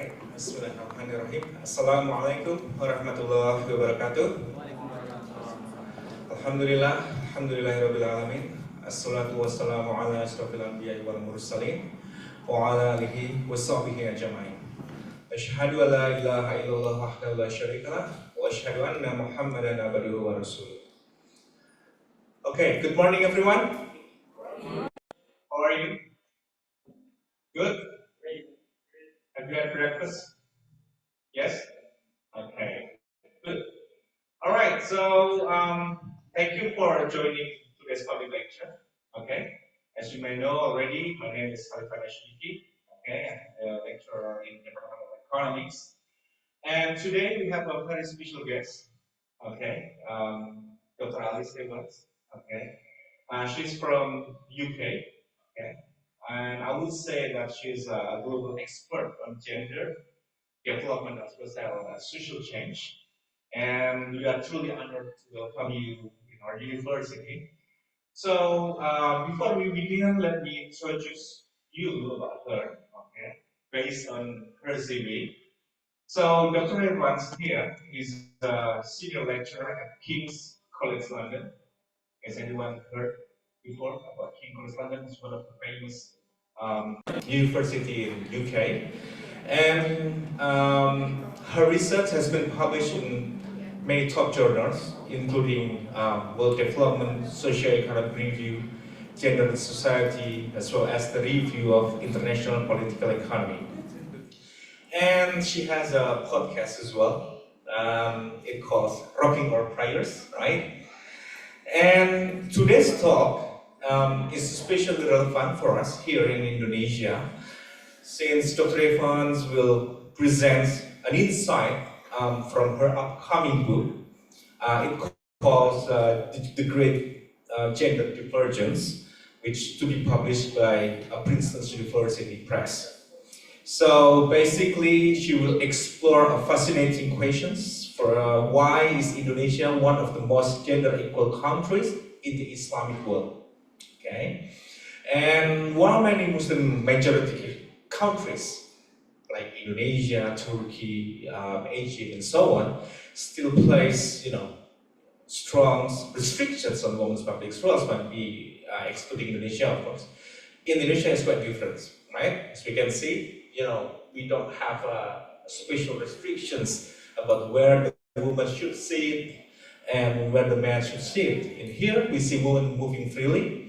Alright, Bismillahirrahmanirrahim. Assalamualaikum warahmatullahi wabarakatuh. Alhamdulillah, alhamdulillahirabbil alamin. Assalatu wassalamu ala asyrafil anbiya'i wal mursalin wa ala alihi washabbihi ajma'in. Asyhadu an la ilaha illallah wahdahu la syarika lah wa asyhadu anna Muhammadan abduhu wa rasuluh. Okay, good morning everyone. How are you? Good? Have you had breakfast? Yes? Okay, good. All right, so thank you for joining today's public lecture. Okay, as you may know already, my name is Khalifah Nashmiki. Okay, I'm a lecturer in the Department of Economics. And today we have a very special guest. Okay, Dr. Alice Evans. Okay, she's from UK. Okay, and I would say that she's a global expert on gender development as well as social change. And we are truly honored to welcome you in our university. So before we begin, let me introduce you about her, okay, based on her CV. So Dr. Evans here is a senior lecturer at King's College London. Has anyone heard before about King's College London? It's one of the famous university in UK. And her research has been published in many top journals, including World Development, Socio-Economic Review, Gender and Society, as well as the Review of International Political Economy. And she has a podcast as well. It calls Rocking Our Prayers, right? And today's talk is especially relevant for us here in Indonesia, since Dr. Evans will present an insight from her upcoming book. It calls The Great Gender Divergence, which to be published by Princeton University Press. So basically, she will explore fascinating questions for why is Indonesia one of the most gender equal countries in the Islamic world. Okay, and while many Muslim majority countries like Indonesia, Turkey, Egypt, and so on still place, strong restrictions on women's public roles, but we excluding Indonesia, of course. Indonesia is quite different, right? As we can see, we don't have special restrictions about where the woman should sit and where the man should sit. In here, we see women moving freely,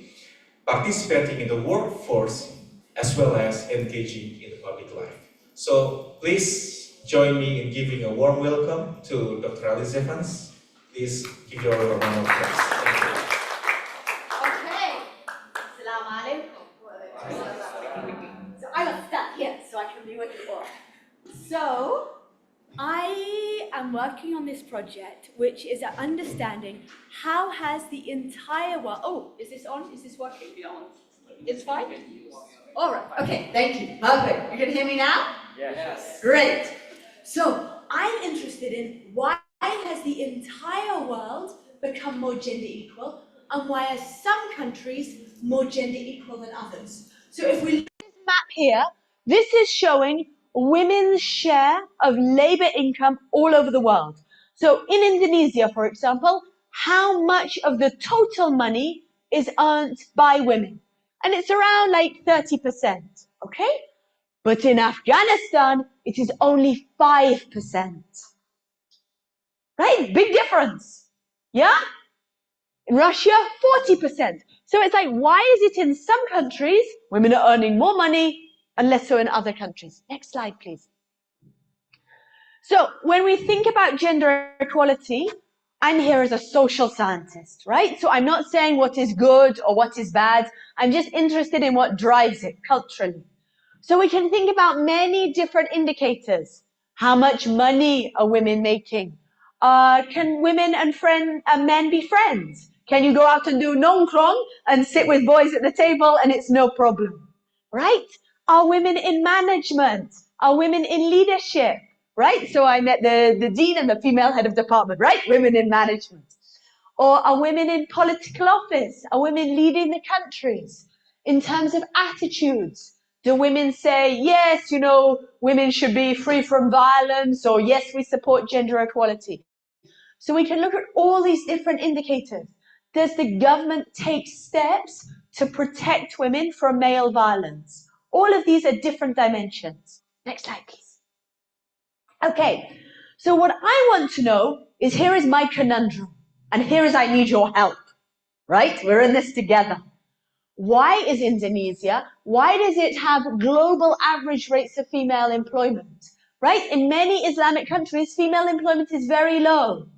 participating in the workforce, as well as engaging in the public life. So please join me in giving a warm welcome to Dr. Alice Evans. Please give your round of applause. Thank you. Okay. Assalamu alaikum. So I will start here so I can be with you all. So I am working on this project, which is at understanding how has the entire world. Oh, is this on? Is this working? It's fine? All right. Okay. Thank you. Perfect. You can hear me now? Yes. Great. So I'm interested in why has the entire world become more gender equal, and why are some countries more gender equal than others? So if we look at this map here, this is showing women's share of labor income all over the world. So in Indonesia, for example, how much of the total money is earned by women? And it's around like 30%, okay? But in Afghanistan, it is only 5%. Right? Big difference. Yeah? In Russia, 40%. So it's like, why is it in some countries, women are earning more money, and less so in other countries? Next slide, please. So when we think about gender equality, I'm here as a social scientist, right? So I'm not saying what is good or what is bad. I'm just interested in what drives it culturally. So we can think about many different indicators. How much money are women making? Can women and men be friends? Can you go out and do nongkrong and sit with boys at the table and it's no problem, right? Are women in management? Are women in leadership, right? So I met the dean and the female head of department, right? Women in management. Or are women in political office? Are women leading the countries? In terms of attitudes, Do women say, yes, you know, women should be free from violence, or yes, we support gender equality? So we can look at all these different indicators. Does the government take steps to protect women from male violence? All of these are different dimensions. Next slide, please. Okay, so what I want to know is, here is my conundrum, and here is I need your help, right? We're in this together. Why is Indonesia, why does it have global average rates of female employment, right? In many Islamic countries, female employment is very low.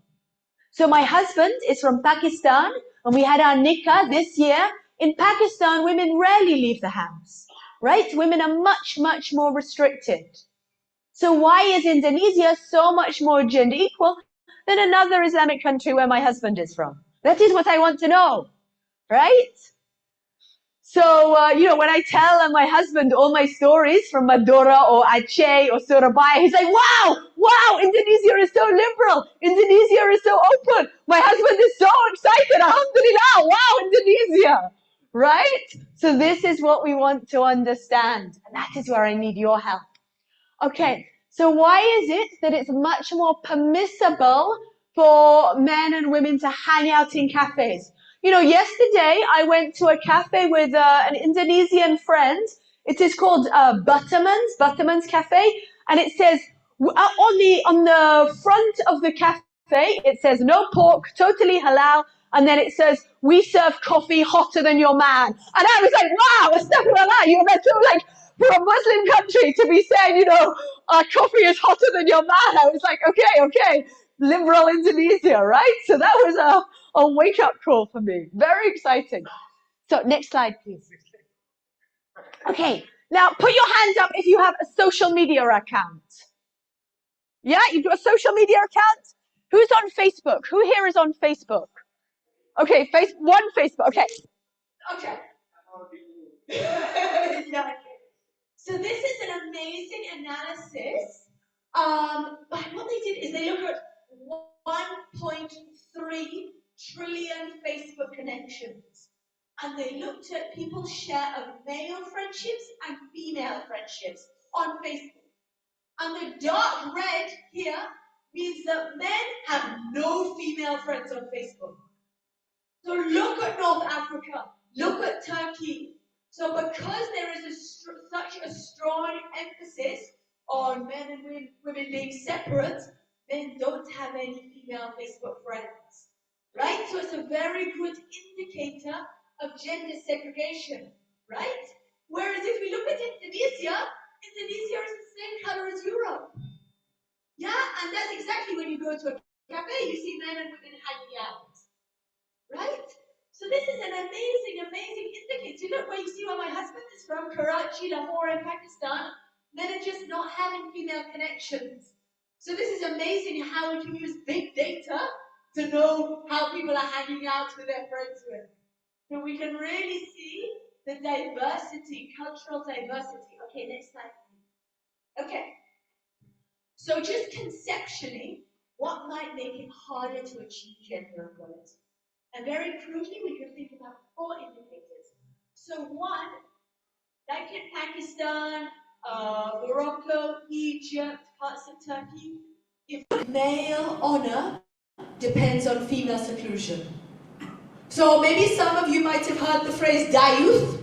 So my husband is from Pakistan, and we had our nikah this year. In Pakistan, women rarely leave the house, right? Women are much, much more restricted. So why is Indonesia so much more gender equal than another Islamic country where my husband is from? That is what I want to know, right? So, you know, when I tell my husband all my stories from Madura or Aceh or Surabaya, he's like, wow, Indonesia is so liberal. Indonesia is so open. My husband is so excited. Alhamdulillah, wow, Indonesia, right? So this is what we want to understand. And that is where I need your help. Okay, so why is it that it's much more permissible for men and women to hang out in cafes? You know, yesterday I went to a cafe with an Indonesian friend. It is called Butterman's Cafe, and it says on the front of the cafe it says no pork, totally halal, and then it says we serve coffee hotter than your man. And I was like, wow, astaghfirullah, you know, that's so like, for a Muslim country to be saying, you know, our coffee is hotter than your man. I was like, okay, liberal Indonesia, right? So that was a wake-up call for me. Very exciting. So next slide, please. Okay, now put your hands up if you have a social media account. Yeah, you've got a social media account? Who's on Facebook? Who here is on Facebook? Okay, one Facebook, okay. Yeah. So this is an amazing analysis. But what they did is they looked at 1.3 trillion Facebook connections. And they looked at people's share of male friendships and female friendships on Facebook. And the dark red here means that men have no female friends on Facebook. So look at North Africa, look at Turkey. So because there is such a strong emphasis on men and women being separate, men don't have any female Facebook friends, right? So it's a very good indicator of gender segregation, right? Whereas if we look at Indonesia is the same color as Europe. Yeah, and that's exactly when you go to a cafe, you see men and women hanging out, right? So this is an amazing indicator. Look where you see where my husband is from, Karachi, Lahore, in Pakistan. Men are just not having female connections. So this is amazing how we can use big data to know how people are hanging out with their friends with. So we can really see the diversity, cultural diversity. Okay, next slide. Okay. So just conceptually, what might make it harder to achieve gender equality? And very crudely, we can think about 4 indicators. So one, like in Pakistan, Morocco, Egypt, parts of Turkey, if male honor depends on female seclusion. So maybe some of you might have heard the phrase dayuth.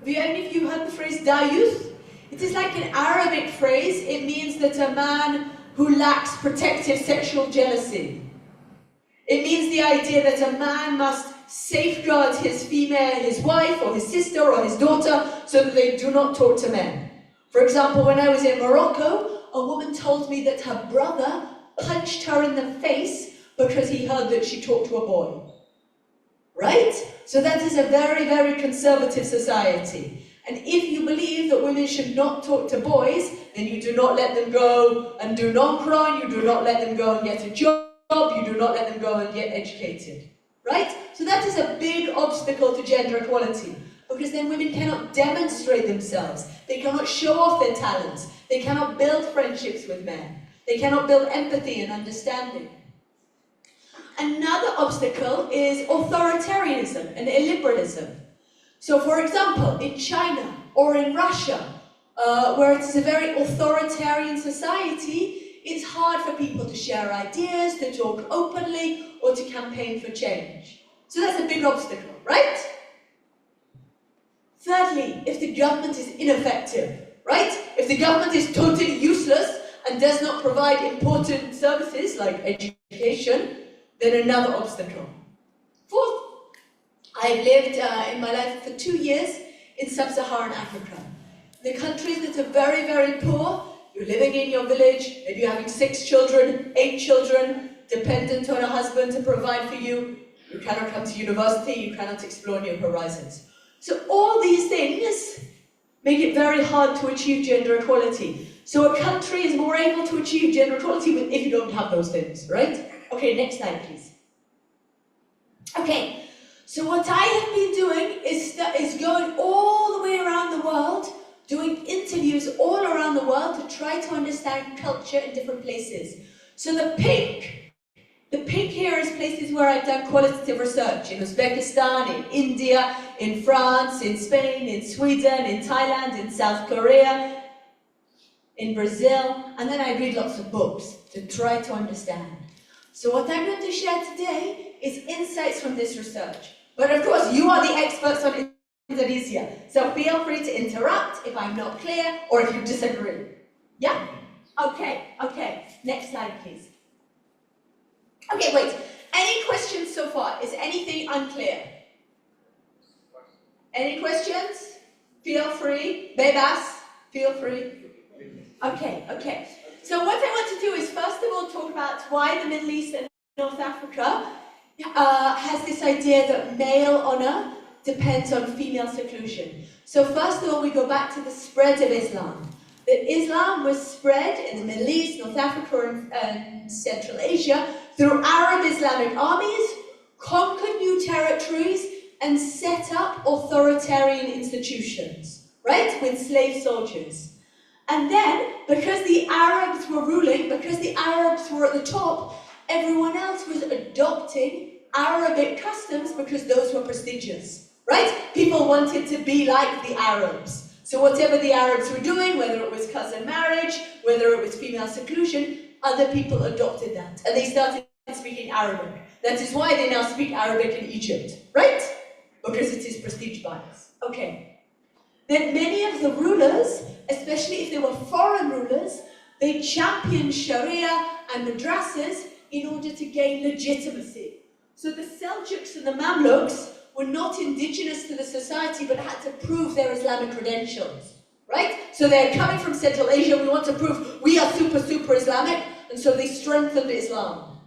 Have any of you heard the phrase dayuth? It is like an Arabic phrase. It means that a man who lacks protective sexual jealousy. It means the idea that a man must safeguard his wife or his sister or his daughter so that they do not talk to men. For example, when I was in Morocco, a woman told me that her brother punched her in the face because he heard that she talked to a boy. Right? So that is a very, very conservative society. And if you believe that women should not talk to boys, then you do not let them go and do non-Quran, you do not let them go and get a job, you do not let them go and get educated. Right? So that is a big obstacle to gender equality, because then women cannot demonstrate themselves, they cannot show off their talents, they cannot build friendships with men, they cannot build empathy and understanding. Another obstacle is authoritarianism and illiberalism. So for example, in China or in Russia, where it is a very authoritarian society, it's hard for people to share ideas, to talk openly, or to campaign for change. So that's a big obstacle, right? Thirdly, if the government is ineffective, right? If the government is totally useless and does not provide important services like education, then another obstacle. Fourth, I've lived in my life for 2 years in sub-Saharan Africa. The countries that are very, very poor, you're living in your village, maybe you're having 6 children, 8 children, dependent on a husband to provide for you, you cannot come to university, you cannot explore new horizons. So all these things make it very hard to achieve gender equality. So a country is more able to achieve gender equality if you don't have those things, right? Okay, next slide, please. Okay, so what I have been doing is going all the way around the world, doing interviews all around the world to try to understand culture in different places. So the pink here is places where I've done qualitative research, in Uzbekistan, in India, in France, in Spain, in Sweden, in Thailand, in South Korea, in Brazil, and then I read lots of books to try to understand. So what I'm going to share today is insights from this research. But of course, you are the experts on Indonesia, so feel free to interrupt if I'm not clear or if you disagree. Yeah? Okay. Next slide, please. Okay, wait. Any questions so far? Is anything unclear? Any questions? Feel free. Bebas, feel free. Okay. So what I want to do is first of all talk about why the Middle East and North Africa has this idea that male honor depends on female seclusion. So first of all, we go back to the spread of Islam. That Islam was spread in the Middle East, North Africa, and Central Asia through Arab Islamic armies, conquered new territories, and set up authoritarian institutions, right, with slave soldiers. And then, because the Arabs were ruling, because the Arabs were at the top, everyone else was adopting Arabic customs because those were prestigious, right? People wanted to be like the Arabs. So whatever the Arabs were doing, whether it was cousin marriage, whether it was female seclusion, other people adopted that. And they started speaking Arabic. That is why they now speak Arabic in Egypt, right? Because it is prestige bias. Okay. Then many of the rulers, especially if they were foreign rulers, they championed Sharia and madrasas in order to gain legitimacy. So the Seljuks and the Mamluks were not indigenous to the society, but had to prove their Islamic credentials, right? So they're coming from Central Asia, we want to prove we are super Islamic, and so they strengthened Islam.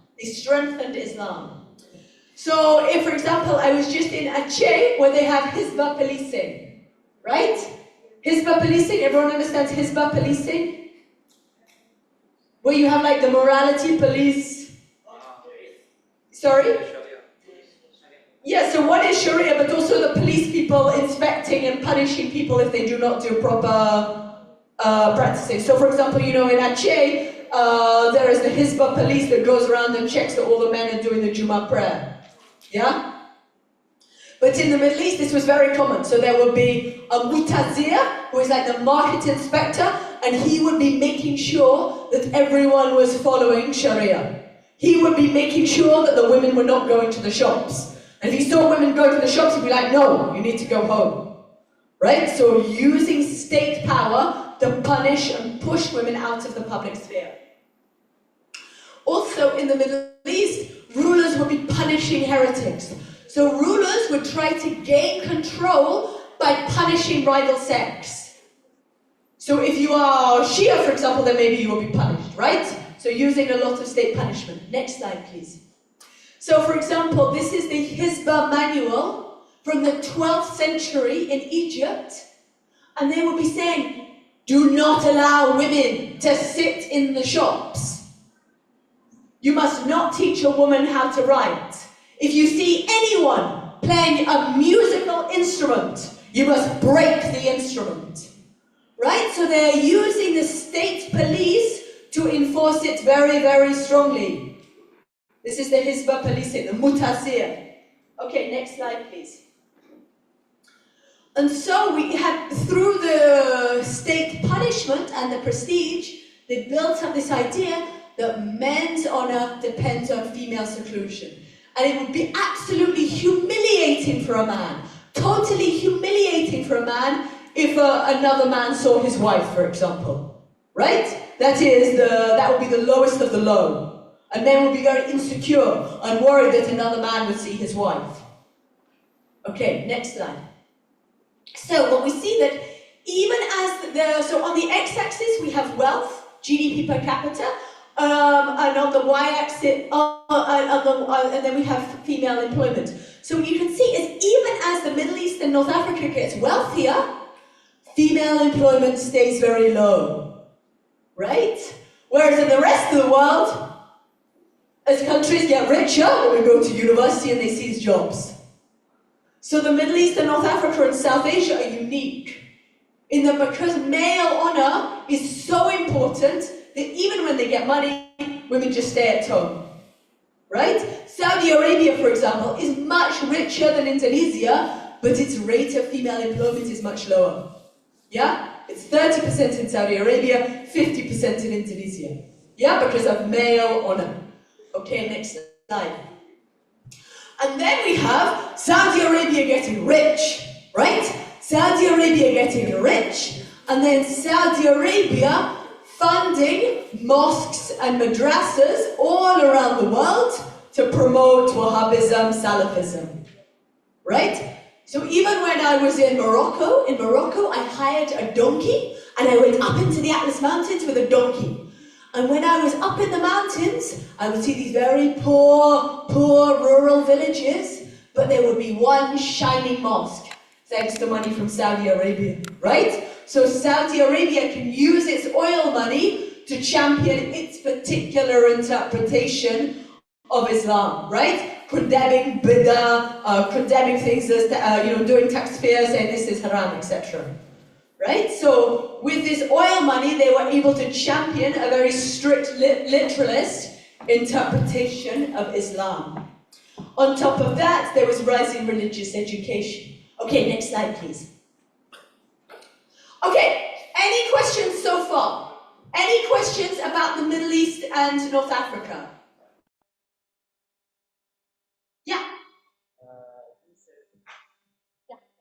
So if, for example, I was just in Aceh, where they have Hizbah policing, right? Hizbah policing, everyone understands Hizbah policing? Where you have like the morality police. Sorry? Yeah, so one is Sharia, but also the police people inspecting and punishing people if they do not do proper practicing. So for example, you know, in Aceh, there is the Hizbah police that goes around and checks that all the men are doing the Jummah prayer. Yeah? But in the Middle East, this was very common. So there would be a mutazir, who is like the market inspector, and he would be making sure that everyone was following Sharia. He would be making sure that the women were not going to the shops. And if he saw women going to the shops, he'd be like, no, you need to go home. Right? So using state power to punish and push women out of the public sphere. Also in the Middle East, rulers would be punishing heretics. So rulers would try to gain control by punishing rival sects. So if you are Shia, for example, then maybe you will be punished, right? So using a lot of state punishment. Next slide, please. So for example, this is the Hizbah manual from the 12th century in Egypt. And they would be saying, do not allow women to sit in the shops. You must not teach a woman how to write. If you see anyone playing a musical instrument, you must break the instrument. Right? So they're using the state police to enforce it very, very strongly. This is the Hizbah policing, the Mutazir. Okay, next slide, please. And so we had, through the state punishment and the prestige, they built up this idea that men's honor depends on female seclusion. And it would be absolutely humiliating for a man, totally humiliating for a man, if another man saw his wife, for example. Right? That would be the lowest of the low. And men would be very insecure and worried that another man would see his wife. Okay, next slide. So what we see that even as so on the x-axis we have wealth, GDP per capita, and on the y-axis, and then we have female employment. So what you can see is even as the Middle East and North Africa gets wealthier, female employment stays very low, right? Whereas in the rest of the world, as countries get richer, women go to university and they seize jobs. So the Middle East and North Africa and South Asia are unique in that because male honor is so important that even when they get money, women just stay at home, right? Saudi Arabia, for example, is much richer than Indonesia, but its rate of female employment is much lower. Yeah? It's 30% in Saudi Arabia, 50% in Indonesia. Yeah, because of male honor. Okay, next slide. And then we have Saudi Arabia getting rich, right? Saudi Arabia getting rich, and then Saudi Arabia funding mosques and madrasas all around the world to promote Wahhabism, Salafism, right? So even when I was in Morocco, I hired a donkey and I went up into the Atlas Mountains with a donkey. And when I was up in the mountains, I would see these very poor rural villages, but there would be one shining mosque, thanks to money from Saudi Arabia, right? So Saudi Arabia can use its oil money to champion its particular interpretation of Islam, right? Condemning bid'ah, condemning things as, doing takfir, saying this is haram, etc. Right? So with this oil money, they were able to champion a very strict literalist interpretation of Islam. On top of that, there was rising religious education. Okay, next slide, please. Okay, any questions so far? Any questions about the Middle East and North Africa? Yeah.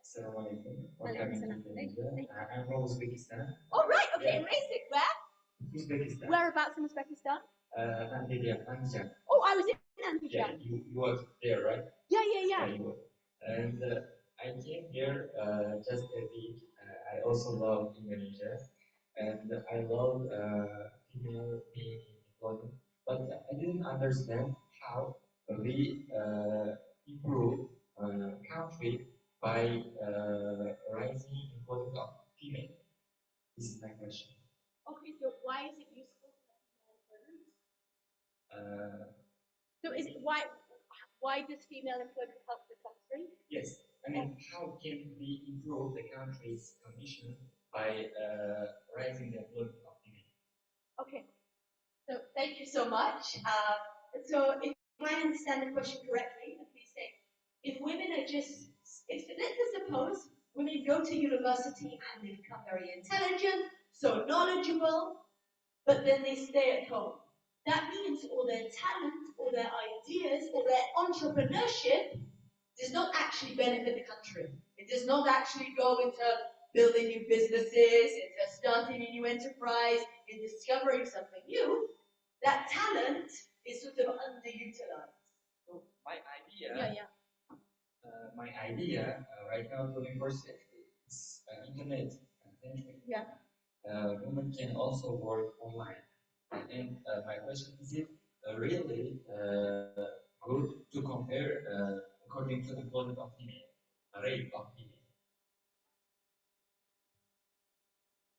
Assalamualaikum. Welcome to Indonesia. I'm from Uzbekistan. Oh, right, okay, amazing. Where? Uzbekistan. Whereabouts in Uzbekistan? Andijan. Oh, I was in Yeah, Andijan. you were there, right? Yeah. You were. And I came here just a week. I also love Indonesia, and I love female being in employment. But I didn't understand how we improve country by rising employment of female. This is my question. Okay, so why is it useful for female employment? So is it why does female employment help the country? Yes, I mean, how can we improve the country's condition by rising the employment of female? Okay, so thank you so much. So if I understand the question correctly, please say, if women are just, let's suppose women go to university and they become very intelligent, so knowledgeable, but then they stay at home. That means all their talent, all their ideas, all their entrepreneurship does not actually benefit the country. It does not actually go into building new businesses, into starting a new enterprise, in discovering something new. That talent is sort of underutilized. So my idea, my idea right now, 21st century, is internet century. Yeah. Women can also work online. And my question is it really good to compare according to the employment of female, rate of female?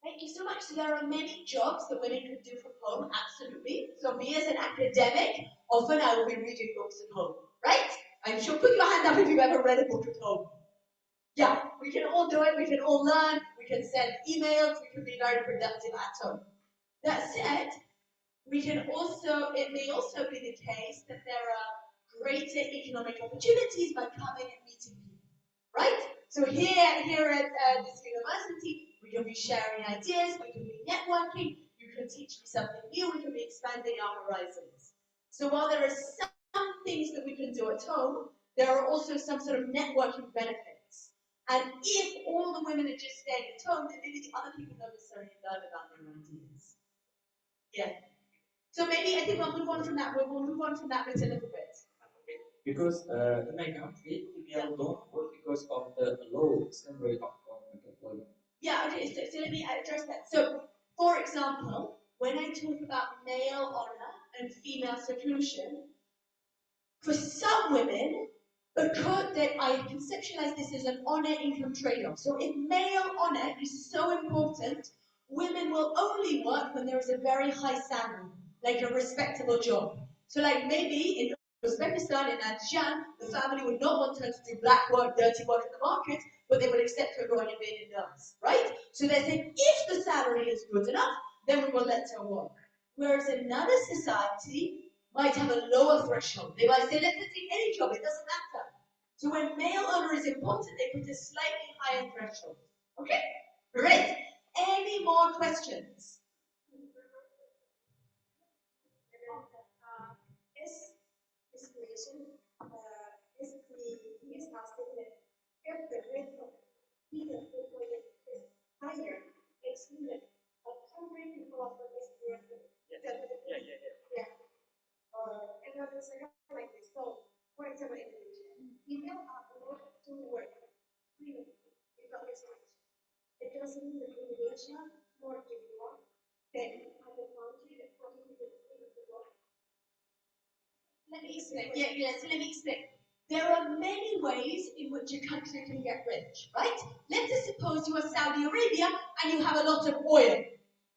Thank you so much. So there are many jobs that women could do from home, absolutely. So me as an academic, often I will be reading books at home, right? I'm sure, put your hand up if you've ever read a book at home. Yeah, we can all do it, we can all learn, we can send emails, we can be very productive at home. That said, it may also be the case that there are greater economic opportunities by coming and meeting people, right? So here at this university, we can be sharing ideas, we can be networking, you can teach me something new, we can be expanding our horizons. So while there are some things that we can do at home, there are also some sort of networking benefits. And if all the women are just staying at home, then maybe the other people don't necessarily learn about their ideas. Yeah. So maybe I think we'll move on from that. We'll move on from that bit a little bit. Because in my country, female don't work because of the low salary of government employment. Yeah, okay, so let me address that. So, for example, when I talk about male honor and female seclusion, for some women, because I conceptualize this as an honor income trade-off. So if male honor is so important, women will only work when there is a very high salary, like a respectable job. So like maybe in Uzbekistan, in Azerbaijan, the family would not want her to do black work, dirty work in the market, but they would accept her going and being a nurse, right? So they say, if the salary is good enough, then we will let her work. Whereas another society might have a lower threshold. They might say, let her take any job, it doesn't matter. So when male honor is important, they put a slightly higher threshold. Okay? Great. Any more questions? Basically, he is asking that if the rate of female employment is higher, excluded, but covering people of the experience. Yeah. And then the second like this. So, for example, in Indonesia, female are allowed to work freely without restriction. It doesn't mean that Indonesia more developed than other countries that contribute to work. Let me explain. So let me explain. There are many ways in which a country can get rich, right? Let us suppose you are Saudi Arabia and you have a lot of oil.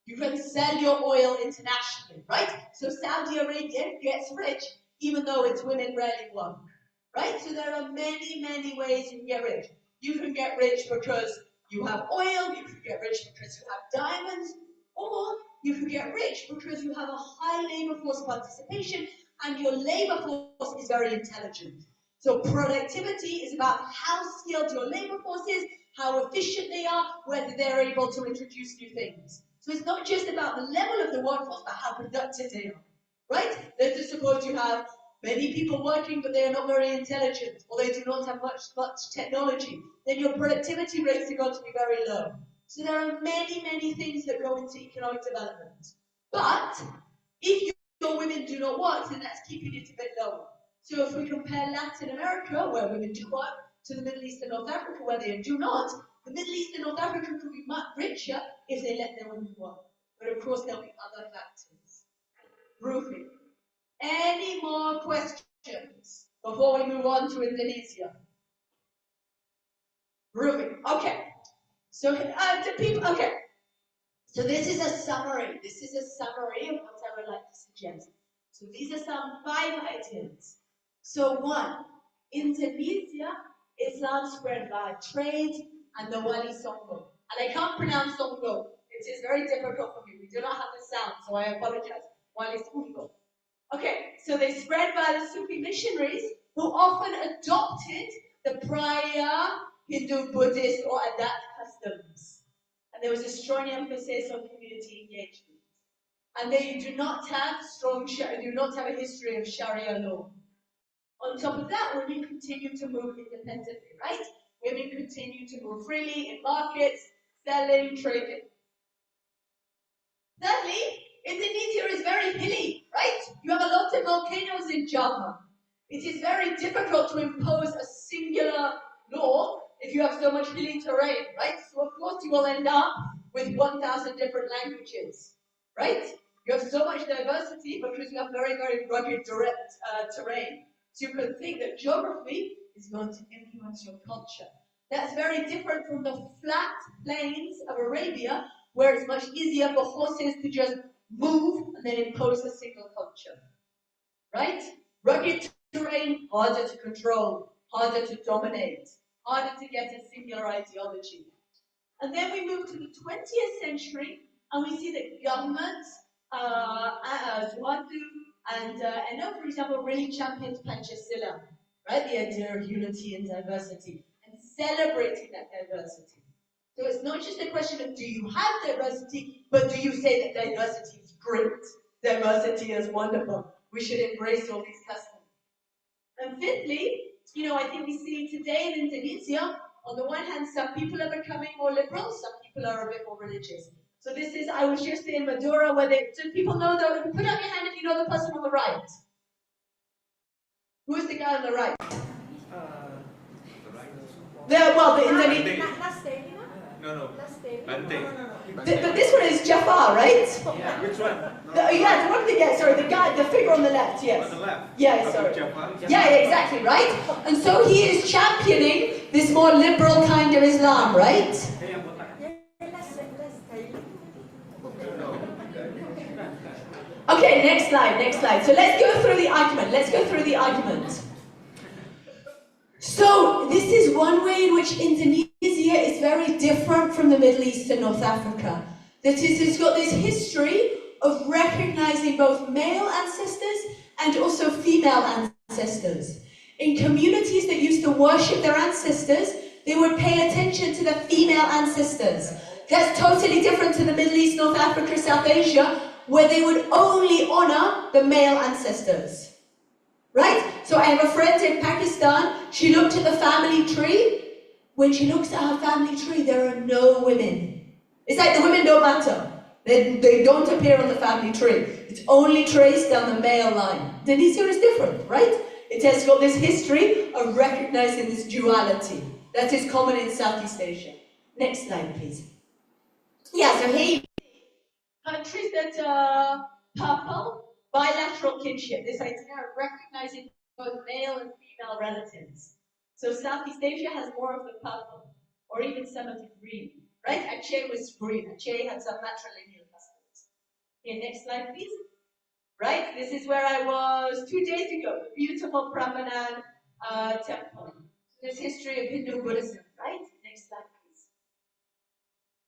You can sell your oil internationally, right? So Saudi Arabia gets rich, even though its women rarely work, right? So there are many, many ways you can get rich. You can get rich because you have oil, you can get rich because you have diamonds, or you can get rich because you have a high labor force participation and your labor force is very intelligent. So productivity is about how skilled your labor force is, how efficient they are, whether they're able to introduce new things. So it's not just about the level of the workforce, but how productive they are, right? Let's suppose you have many people working, but they are not very intelligent, or they do not have much technology. Then your productivity rates are going to be very low. So there are many, many things that go into economic development. But if your women do not work, then that's keeping it a bit lower. So if we compare Latin America, where women do work, to the Middle East and North Africa, where they do not, the Middle East and North Africa could be much richer if they let their women work. But of course, there'll be other factors. Roofing. Any more questions before we move on to Indonesia? Roofing. Okay. So, to people, okay. So this is a summary. This is a summary of what I would like to suggest. So these are some 5 items. So 1, Indonesia, Islam spread by trade and the Wali Songo. And I can't pronounce Songo. It is very difficult for me. We do not have the sound, so I apologize. Wali Songo. Okay, so they spread by the Sufi missionaries who often adopted the prior Hindu, Buddhist, or Adat customs. And there was a strong emphasis on community engagement. And they do not have a history of Sharia law. On top of that, women continue to move independently, right? Women continue to move freely in markets, selling, trading. Thirdly, Indonesia is very hilly, right? You have a lot of volcanoes in Java. It is very difficult to impose a singular law if you have so much hilly terrain, right? So of course you will end up with 1,000 different languages, right? You have so much diversity because you have very, very rugged, direct terrain. So you can think that geography is going to influence your culture. That's very different from the flat plains of Arabia, where it's much easier for horses to just move and then impose a single culture, right? Rugged terrain, harder to control, harder to dominate, harder to get a singular ideology. And then we move to the 20th century, and we see that governments, Suharto and Eno, for example, really championed Pancasila, right? The idea of unity and diversity, and celebrating that diversity. So it's not just a question of do you have diversity, but do you say that diversity is great? Diversity is wonderful. We should embrace all these customs. And fifthly, I think we see today in Indonesia, on the one hand, some people are becoming more liberal, some people are a bit more religious. So this is, I was just in Madura, where do people know put up your hand if you know the person on the right. Who is the guy on the right? The Indonesian. No. Last day. But this one is Jafar, right? Yeah. Which one? The guy, the figure on the left, yes. On the left? Yeah, sorry. Jafar? Yeah, exactly, right? And so he is championing this more liberal kind of Islam, right? Okay, next slide. So let's go through the argument. So this is one way in which Indonesia is very different from the Middle East and North Africa. That is, it's got this history of recognizing both male ancestors and also female ancestors. In communities that used to worship their ancestors, they would pay attention to the female ancestors. That's totally different to the Middle East, North Africa, South Asia, where they would only honor the male ancestors. Right? So I have a friend in Pakistan, she looked at the family tree. When she looks at her family tree, there are no women. It's like the women don't matter. They don't appear on the family tree. It's only traced down the male line. Indonesia is different, right? It has got this history of recognizing this duality that is common in Southeast Asia. Next slide, please. Yeah, so here countries that are purple, bilateral kinship, this idea of recognizing both male and female relatives. So Southeast Asia has more of the purple, or even some of the green, right? Aceh was green. Aceh had some matrilineal customs. Okay, next slide, please. Right, this is where I was 2 days ago, the beautiful Prambanan temple. This history of Hindu Buddhism, right? Next slide, please.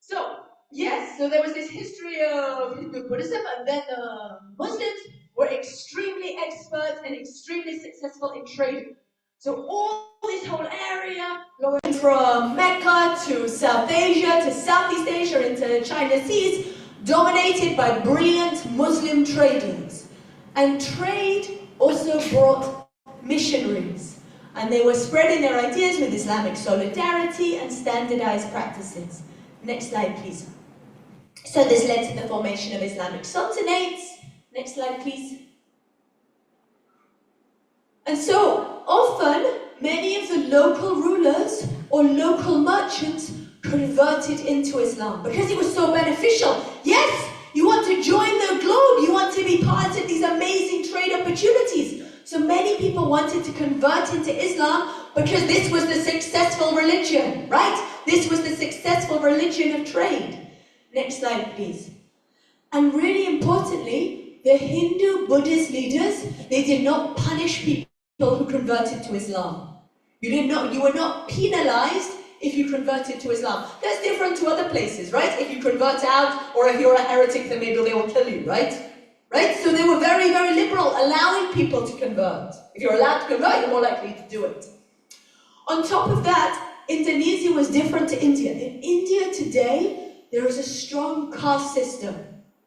So, yes, so there was this history of Hindu Buddhism, and then the Muslims were extremely expert and extremely successful in trading. So all this whole area, going from Mecca to South Asia to Southeast Asia into China Seas, dominated by brilliant Muslim traders. And trade also brought missionaries. And they were spreading their ideas with Islamic solidarity and standardized practices. Next slide, please. So this led to the formation of Islamic sultanates. Next slide, please. And so often, many of the local rulers or local merchants converted into Islam because it was so beneficial. Yes, you want to join the globe, you want to be part of these amazing trade opportunities. So many people wanted to convert into Islam because this was the successful religion, right? This was the successful religion of trade. Next slide, please. And really importantly, the Hindu Buddhist leaders, they did not punish people who converted to Islam. You were not penalized if you converted to Islam. That's different to other places, right? If you convert out, or if you're a heretic, then maybe they will kill you, right? Right? So they were very, very liberal, allowing people to convert. If you're allowed to convert, you're more likely to do it. On top of that, Indonesia was different to India. In India today, there is a strong caste system,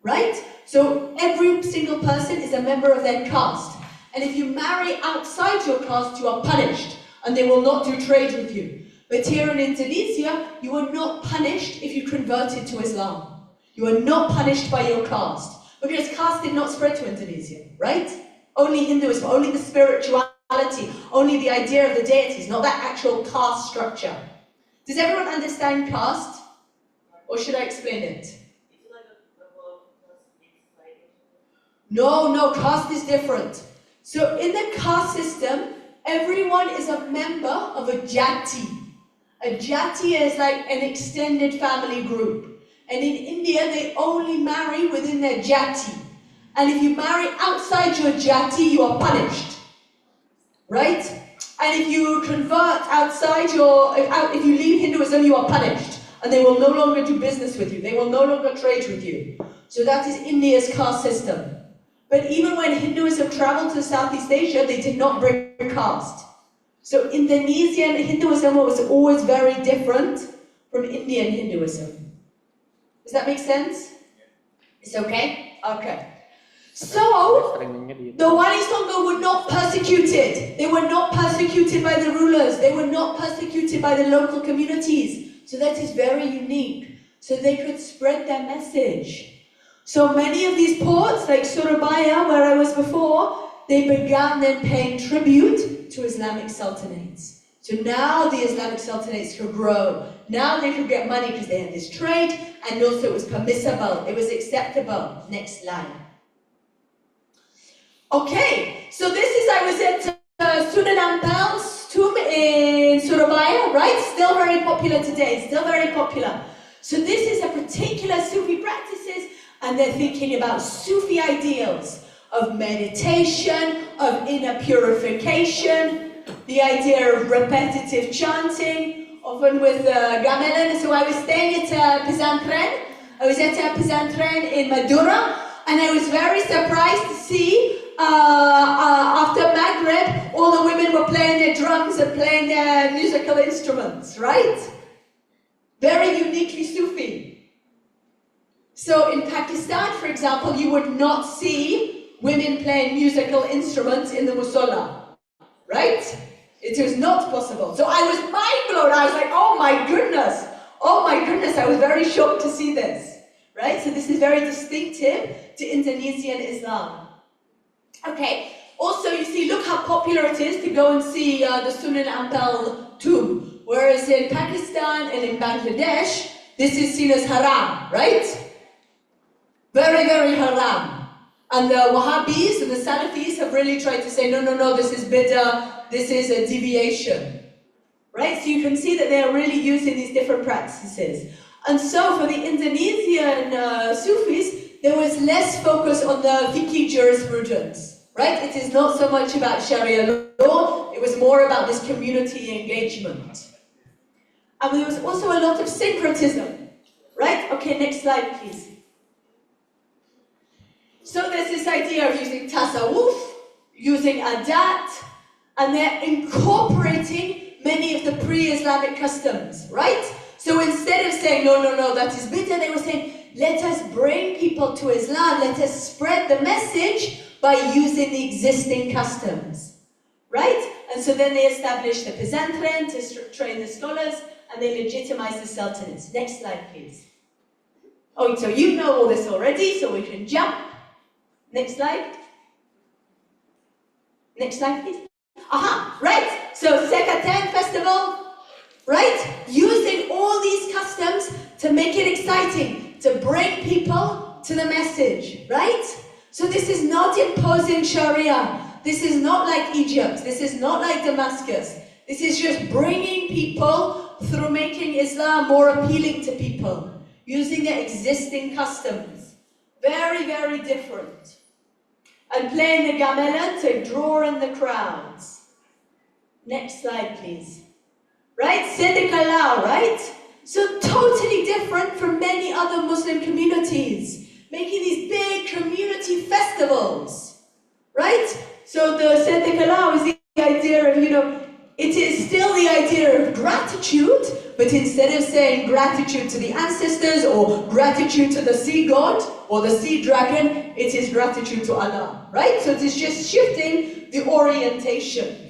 right? So every single person is a member of their caste. And if you marry outside your caste, you are punished, and they will not do trade with you. But here in Indonesia, you are not punished if you converted to Islam. You are not punished by your caste. Because caste did not spread to Indonesia, right? Only Hinduism, only the spirituality, only the idea of the deities, not that actual caste structure. Does everyone understand caste? Or should I explain it? No, caste is different. So in the caste system, everyone is a member of a jati. A jati is like an extended family group. And in India, they only marry within their jati. And if you marry outside your jati, you are punished. Right? And if you convert outside if you leave Hinduism, you are punished. And they will no longer do business with you. They will no longer trade with you. So that is India's caste system. But even when Hinduism traveled to Southeast Asia, they did not bring caste. So Indonesian Hinduism was always very different from Indian Hinduism. Does that make sense? It's okay? Okay. So, the Wali Songo were not persecuted. They were not persecuted by the rulers. They were not persecuted by the local communities. So that is very unique. So they could spread their message. So many of these ports, like Surabaya, where I was before, they began then paying tribute to Islamic sultanates. So now the Islamic sultanates could grow. Now they could get money because they had this trade, and also it was permissible, it was acceptable. Next slide. Okay, so this is, I was at Sunan Ampel's tomb in Surabaya, right? Still very popular today, still very popular. So this is a particular Sufi practices, and they're thinking about Sufi ideals of meditation, of inner purification, the idea of repetitive chanting, often with gamelan. So I was staying at Pesantren. I was at a Pesantren in Madura, and I was very surprised to see after Maghrib, all the women were playing their drums and playing their musical instruments, right? Very uniquely Sufi. So in Pakistan, for example, you would not see women playing musical instruments in the musalla, right? It was not possible. So I was mind blown. I was like, oh my goodness, I was very shocked to see this, right? So this is very distinctive to Indonesian Islam. Okay, also you see, look how popular it is to go and see the Sunan Ampel tomb. Whereas in Pakistan and in Bangladesh, this is seen as haram, right? Very, very haram. And the Wahhabis and the Salafis have really tried to say, no, this is bid'ah, this is a deviation. Right? So you can see that they are really using these different practices. And so for the Indonesian Sufis, there was less focus on the fiqh jurisprudence. Right? It is not so much about Sharia law, it was more about this community engagement. And there was also a lot of syncretism. Right? Okay, next slide, please. So there's this idea of using tasawwuf, using adat, and they're incorporating many of the pre-Islamic customs, right? So instead of saying, no, that is bid'ah, they were saying, let us bring people to Islam, let us spread the message by using the existing customs, right? And so then they established the Pesantren to train the scholars, and they legitimized the sultanates. Next slide, please. Oh, so you know all this already, so we can jump. Next slide. Next slide, please. Aha, right. So Sekaten festival, right? Using all these customs to make it exciting, to bring people to the message, right? So this is not imposing Sharia. This is not like Egypt. This is not like Damascus. This is just bringing people through making Islam more appealing to people, using their existing customs. Very, very different. And playing the gamelan to draw in the crowds. Next slide, please. Right? Siddiq-Allah, right? So totally different from many other Muslim communities, making these big community festivals, right? So the Siddiq-Allah is the idea of, it is still the idea of gratitude, but instead of saying gratitude to the ancestors or gratitude to the sea god or the sea dragon, it is gratitude to Allah, right? So it is just shifting the orientation.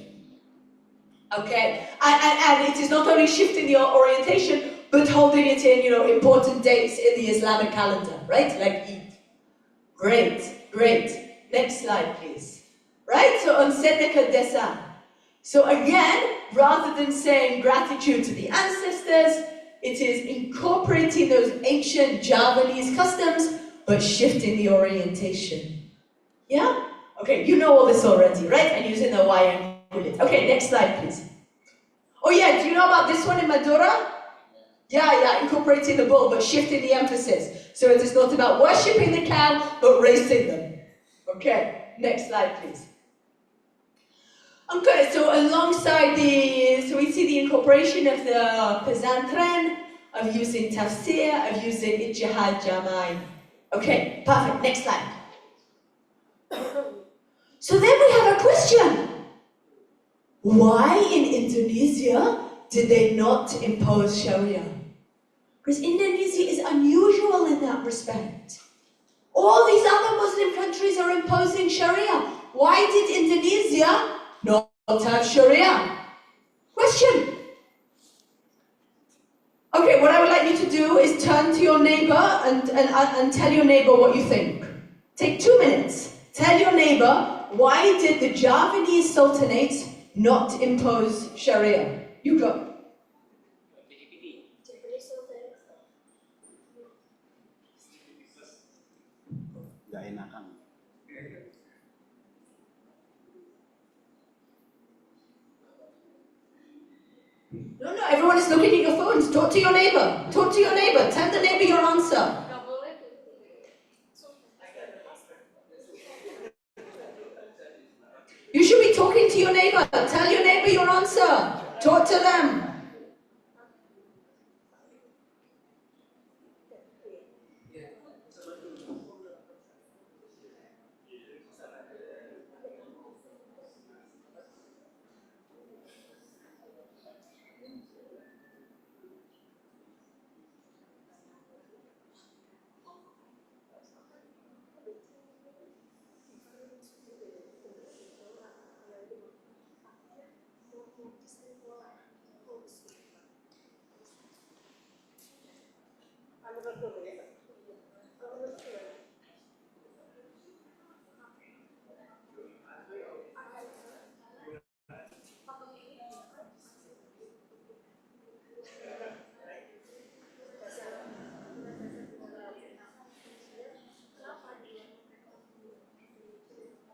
Okay, and it is not only shifting the orientation, but holding it in, important dates in the Islamic calendar, right? Like Eid. Great. Next slide, please. Right, so on Sedeka Desa. So again, rather than saying gratitude to the ancestors, it is incorporating those ancient Javanese customs, but shifting the orientation. Yeah? Okay, you know all this already, right? And using the wayang kulit. Okay, next slide, please. Oh yeah, do you know about this one in Madura? Yeah, incorporating the bull, but shifting the emphasis. So it is not about worshipping the cow, but racing them. Okay, next slide, please. Okay, so alongside so we see the incorporation of the Pesantren, of using tafsir, of using ijtihad jamai. Okay, perfect, next slide. So then we have a question. Why in Indonesia did they not impose Sharia? Because Indonesia is unusual in that respect. All these other Muslim countries are imposing Sharia. Why did Indonesia not have Sharia? Question. Okay, what I would like you to do is turn to your neighbor and tell your neighbor what you think. Take 2 minutes. Tell your neighbor, why did the Javanese Sultanate not impose Sharia? You go. Japanese sultan. Nggak enakan. No, everyone is looking at your phones. Talk to your neighbor. Talk to your neighbor. Tell the neighbor your answer. You should be talking to your neighbor. Tell your neighbor your answer. Talk to them.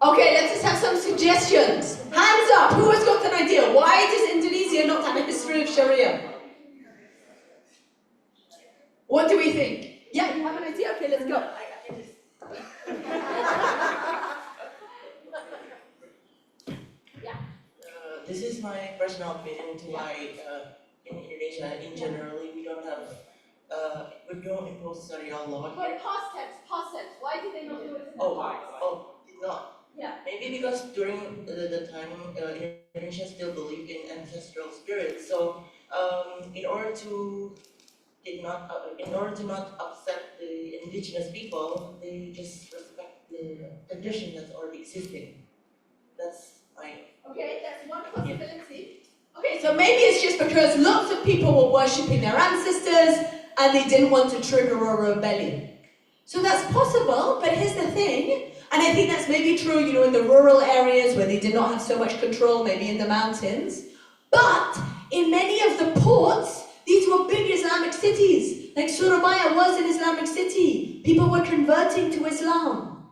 Okay, let's just have some suggestions. Hands up. Who has got an idea? Why does Indonesia not have a history of Sharia? What do we think? Yeah, you have an idea? Okay, let's go. This is my personal opinion to why in Indonesia in general we don't impose Sharia law here. Past tense. Why did they not do it? Did not. Yeah. Maybe because during the time Indonesia still believed in ancestral spirits. So in order to not upset the indigenous people, they just respect the tradition that's already existing. That's my. Okay, that's one possibility. Okay, so maybe it's just because lots of people were worshipping their ancestors and they didn't want to trigger a rebellion. So that's possible, but here's the thing, and I think that's maybe true, in the rural areas where they did not have so much control, maybe in the mountains. But in many of the ports, these were big Islamic cities. Like Surabaya was an Islamic city. People were converting to Islam.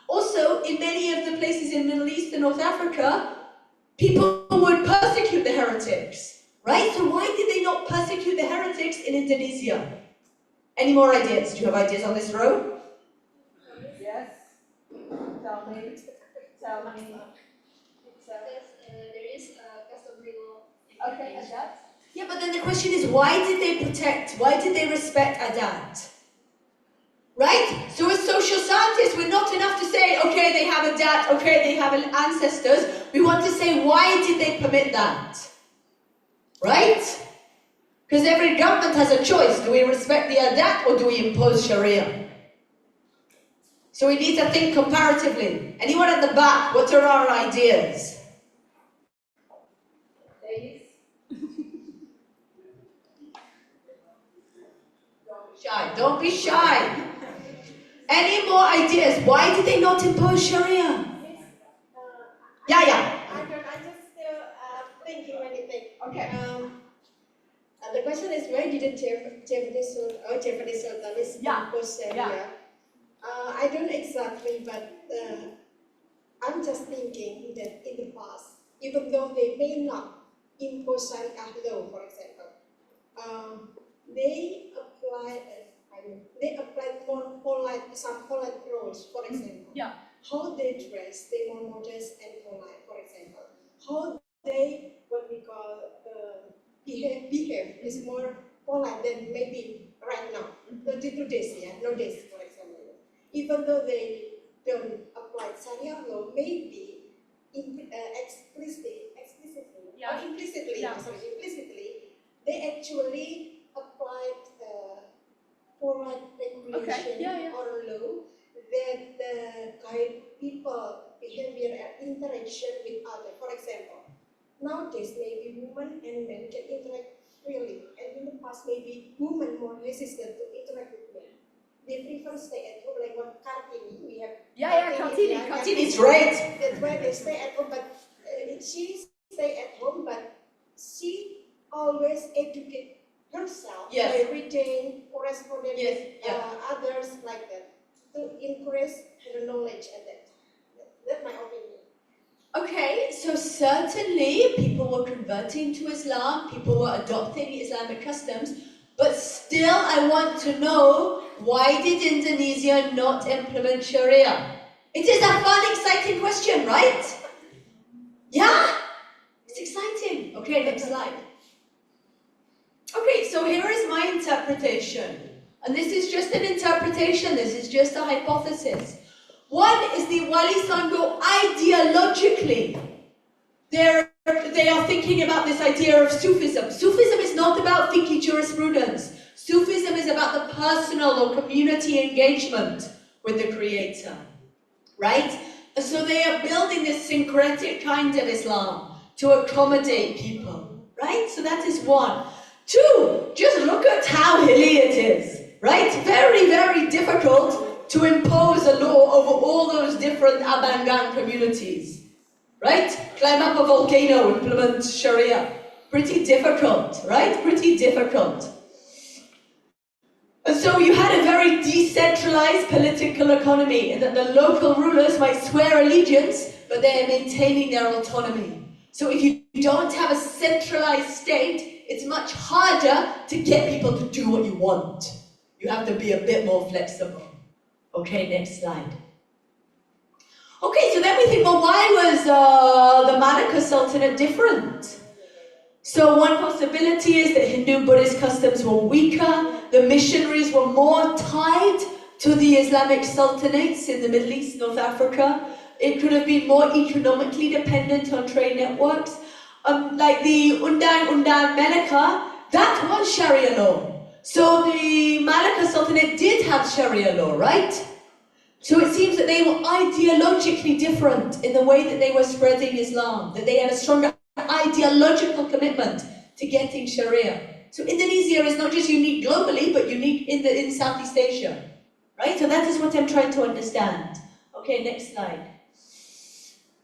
Also, in many of the places in Middle East and North Africa, people would persecute the heretics, right? So why did they not persecute the heretics in Indonesia? Any more ideas? Do you have ideas on this row? Yes. Tell me. There is customary law. Okay, Adat. Yeah, but then the question is, why did they respect Adat? Right? So as social scientists, we're not enough to say, okay, they have Adat, okay, they have ancestors. We want to say, why did they permit that? Right? Because every government has a choice. Do we respect the Adat or do we impose Sharia? So we need to think comparatively. Anyone at the back, what are our ideas? Ladies? Don't be shy. Any more ideas? Why did they not impose Sharia? Yeah. I'm just still thinking when you think. Okay. The question is, why didn't Japanese Sultanate impose Sharia? Yeah. I don't exactly, but I'm just thinking that in the past, even though they may not impose Sharia law, for example, they applied some polite rules, for example. Yeah. How they dress, they more modest and polite, for example. How they, what we call, behave is more polite than maybe right now. Nowadays, for example. Even though they don't apply Sharia law, maybe explicitly implicitly, they actually applied Quran regulation or law that guide people behavior and interaction with others. For example, nowadays maybe women and men can interact freely, and in the past maybe women more hesitant to interact with men. They prefer stay at home, like what Kartini we have. Kartini is right. That's why they stay at home, but she stay at home, but she always educate herself by reading, corresponding with others like that, to increase her knowledge at that time. That's my opinion. Okay, so certainly people were converting to Islam, people were adopting Islamic customs, but still I want to know, why did Indonesia not implement Sharia? It is a fun, exciting question, right? Yeah? It's exciting. Okay, next slide. Okay, so here is my interpretation. And this is just an interpretation, this is just a hypothesis. One is the Wali Songo ideologically. They are thinking about this idea of Sufism. Sufism is not about fiqh jurisprudence. Sufism is about the personal or community engagement with the Creator. Right? And so they are building this syncretic kind of Islam to accommodate people. Right? So that is one. Two, just look at how hilly it is. Right? Very, very difficult to impose a law over all those different Abangan communities. Right? Climb up a volcano, implement Sharia. Pretty difficult, right? Pretty difficult. And so you had a very decentralized political economy, in that the local rulers might swear allegiance, but they are maintaining their autonomy. So if you don't have a centralized state, it's much harder to get people to do what you want. You have to be a bit more flexible. Okay, next slide. Okay, so then we think, well, why was the Malacca Sultanate different? So one possibility is that Hindu-Buddhist customs were weaker, the missionaries were more tied to the Islamic sultanates in the Middle East, North Africa. It could have been more economically dependent on trade networks. Like the Undang-Undang Melaka, that was Sharia law. So the Malacca Sultanate did have Sharia law, right? So it seems that they were ideologically different in the way that they were spreading Islam, that they had a stronger ideological commitment to getting Sharia. So Indonesia is not just unique globally, but unique in Southeast Asia, right? So that is what I'm trying to understand. Okay, next slide.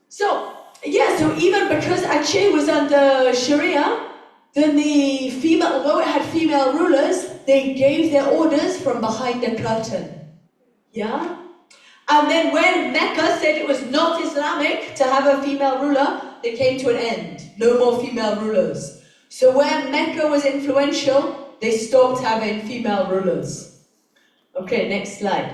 So, yeah, so even because Aceh was under Sharia, then the female, although it had female rulers, they gave their orders from behind the curtain. Yeah? And then when Mecca said it was not Islamic to have a female ruler, they came to an end. No more female rulers. So when Mecca was influential, they stopped having female rulers. Okay, next slide.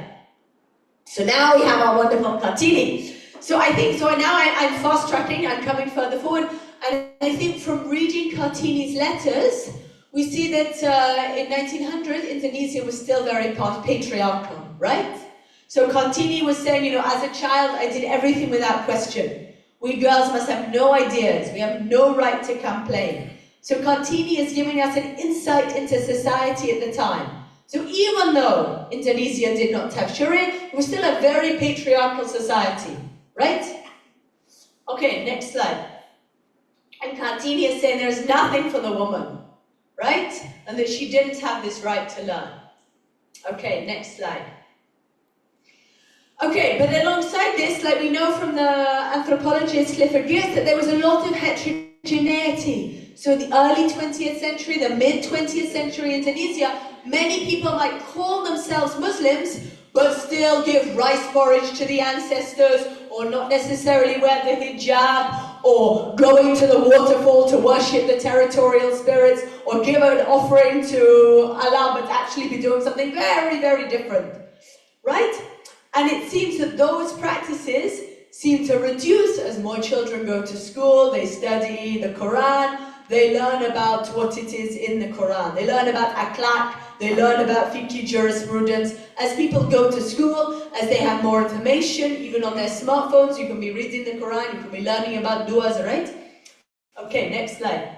So now we have our wonderful Kartini. So I think, so now I'm fast tracking, I'm coming further forward, and I think from reading Kartini's letters, we see that in 1900, Indonesia was still very patriarchal, right? So Kartini was saying, you know, as a child, I did everything without question. We girls must have no ideas. We have no right to complain. So Kartini is giving us an insight into society at the time. So even though Indonesia did not have Sharia, it was still a very patriarchal society, right? Okay, next slide. And Kartini is saying there's nothing for the woman, right? And that she didn't have this right to learn. Okay, next slide. Okay, but alongside this, like we know from the anthropologist Clifford Geertz, that there was a lot of heterogeneity. So in the early 20th century, the mid-20th century Indonesia, many people might call themselves Muslims, but still give rice porridge to the ancestors, or not necessarily wear the hijab, or going to the waterfall to worship the territorial spirits, or give an offering to Allah, but actually be doing something very, very different, right? And it seems that those practices seem to reduce as more children go to school, they study the Quran, they learn about what it is in the Quran. They learn about akhlaq, they learn about fiqh jurisprudence. As people go to school, as they have more information, even on their smartphones, you can be reading the Quran, you can be learning about du'as, right? Okay. Okay, next slide.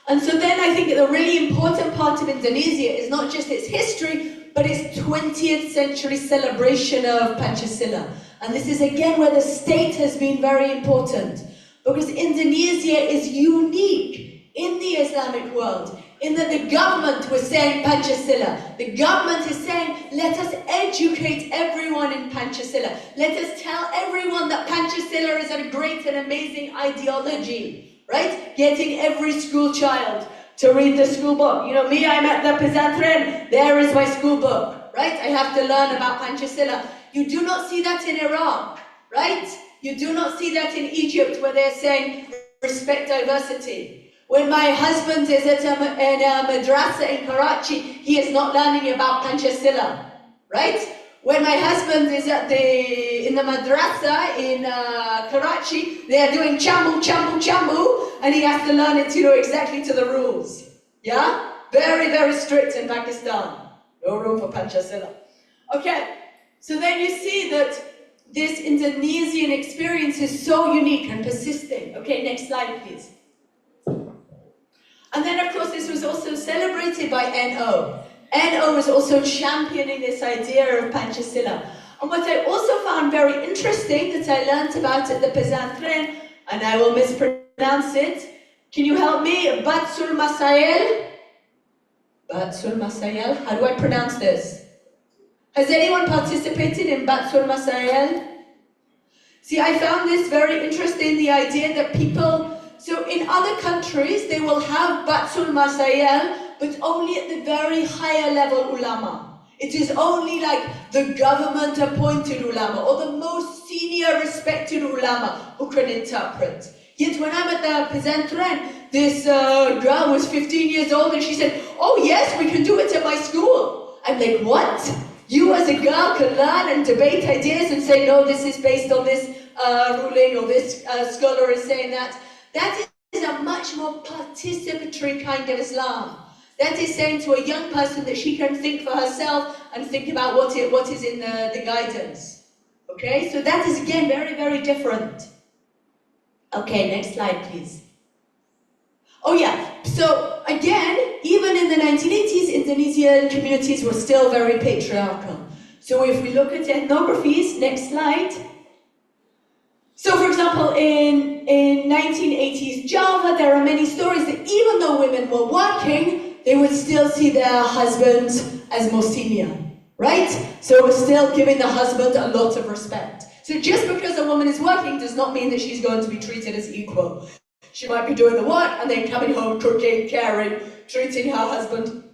And so then I think the really important part of Indonesia is not just its history, but its 20th century celebration of Pancasila. And this is again where the state has been very important, because Indonesia is unique in the Islamic world, in that the government was saying Pancasila. The government is saying, let us educate everyone in Pancasila. Let us tell everyone that Pancasila is a great and amazing ideology. Right? Getting every school child to read the school book. You know, me, I'm at the pesantren, there is my school book, right? I have to learn about Pancasila. You do not see that in Iraq, right? You do not see that in Egypt, where they're saying, respect diversity. When my husband is at a madrasa in Karachi, he is not learning about Pancasila, right? When my husband is in the madrasa in Karachi, they are doing chambu, chambu, chambu, and he has to learn it to know exactly to the rules. Yeah? Very, very strict in Pakistan. No room for Pancasila. Okay, so then you see that this Indonesian experience is so unique and persisting. Okay, next slide, please. And then, of course, this was also celebrated by NO. NO is also championing this idea of Pancasila. And what I also found very interesting that I learned about at the pesantren, and I will mispronounce it. Can you help me? Batsul Masail? Batsul Masail? How do I pronounce this? Has anyone participated in Batsul Masail? See, I found this very interesting, the idea that people, so in other countries, they will have Batsul Masail, but only at the very higher level ulama. It is only like the government appointed ulama or the most senior respected ulama who can interpret. Yet when I'm at the pesantren, this girl was 15 years old and she said, oh yes, we can do it at my school. I'm like, what? You as a girl can learn and debate ideas and say, no, this is based on this ruling, or this scholar is saying that. That is a much more participatory kind of Islam. That is saying to a young person that she can think for herself and think about what is in the guidance. Okay, so that is again very, very different. Okay, next slide, please. Oh yeah, so again, even in the 1980s, Indonesian communities were still very patriarchal. So if we look at ethnographies, next slide. So for example, in 1980s Java, there are many stories that even though women were working, they would still see their husbands as more senior, right? So we're still giving the husband a lot of respect. So just because a woman is working does not mean that she's going to be treated as equal. She might be doing the work and then coming home, cooking, caring, treating her husband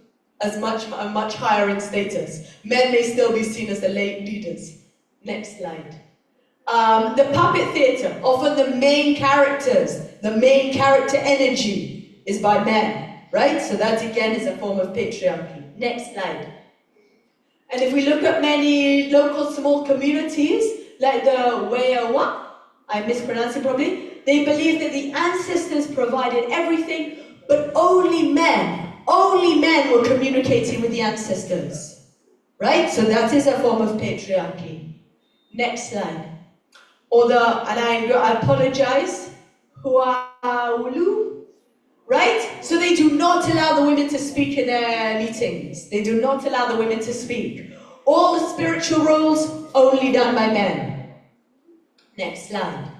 as much higher in status. Men may still be seen as the leaders. Next slide. The puppet theatre, often the main characters, the main character energy is by men, right? So that again is a form of patriarchy. Next slide. And if we look at many local small communities, like the Wayawa, I mispronounced it probably, they believe that the ancestors provided everything, but only men were communicating with the ancestors, right? So that is a form of patriarchy. Next slide. Or and I apologize, Huaulu, right? So they do not allow the women to speak in their meetings. They do not allow the women to speak. All the spiritual roles only done by men. Next slide.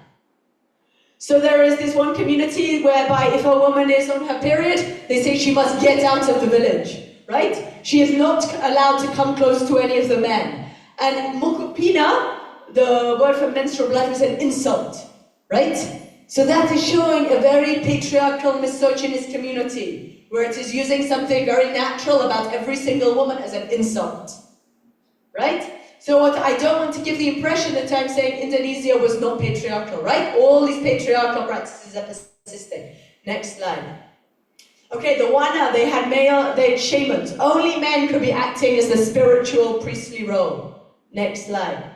So there is this one community whereby if a woman is on her period, they say she must get out of the village, right? She is not allowed to come close to any of the men. And mukupina, the word for menstrual blood, was an insult, right? So that is showing a very patriarchal, misogynist community, where it is using something very natural about every single woman as an insult, right? So what I don't want to give the impression that I'm saying Indonesia was not patriarchal, right? All these patriarchal practices are persisting. Next slide. Okay, the Wana, they had shamans. Only men could be acting as the spiritual priestly role. Next slide.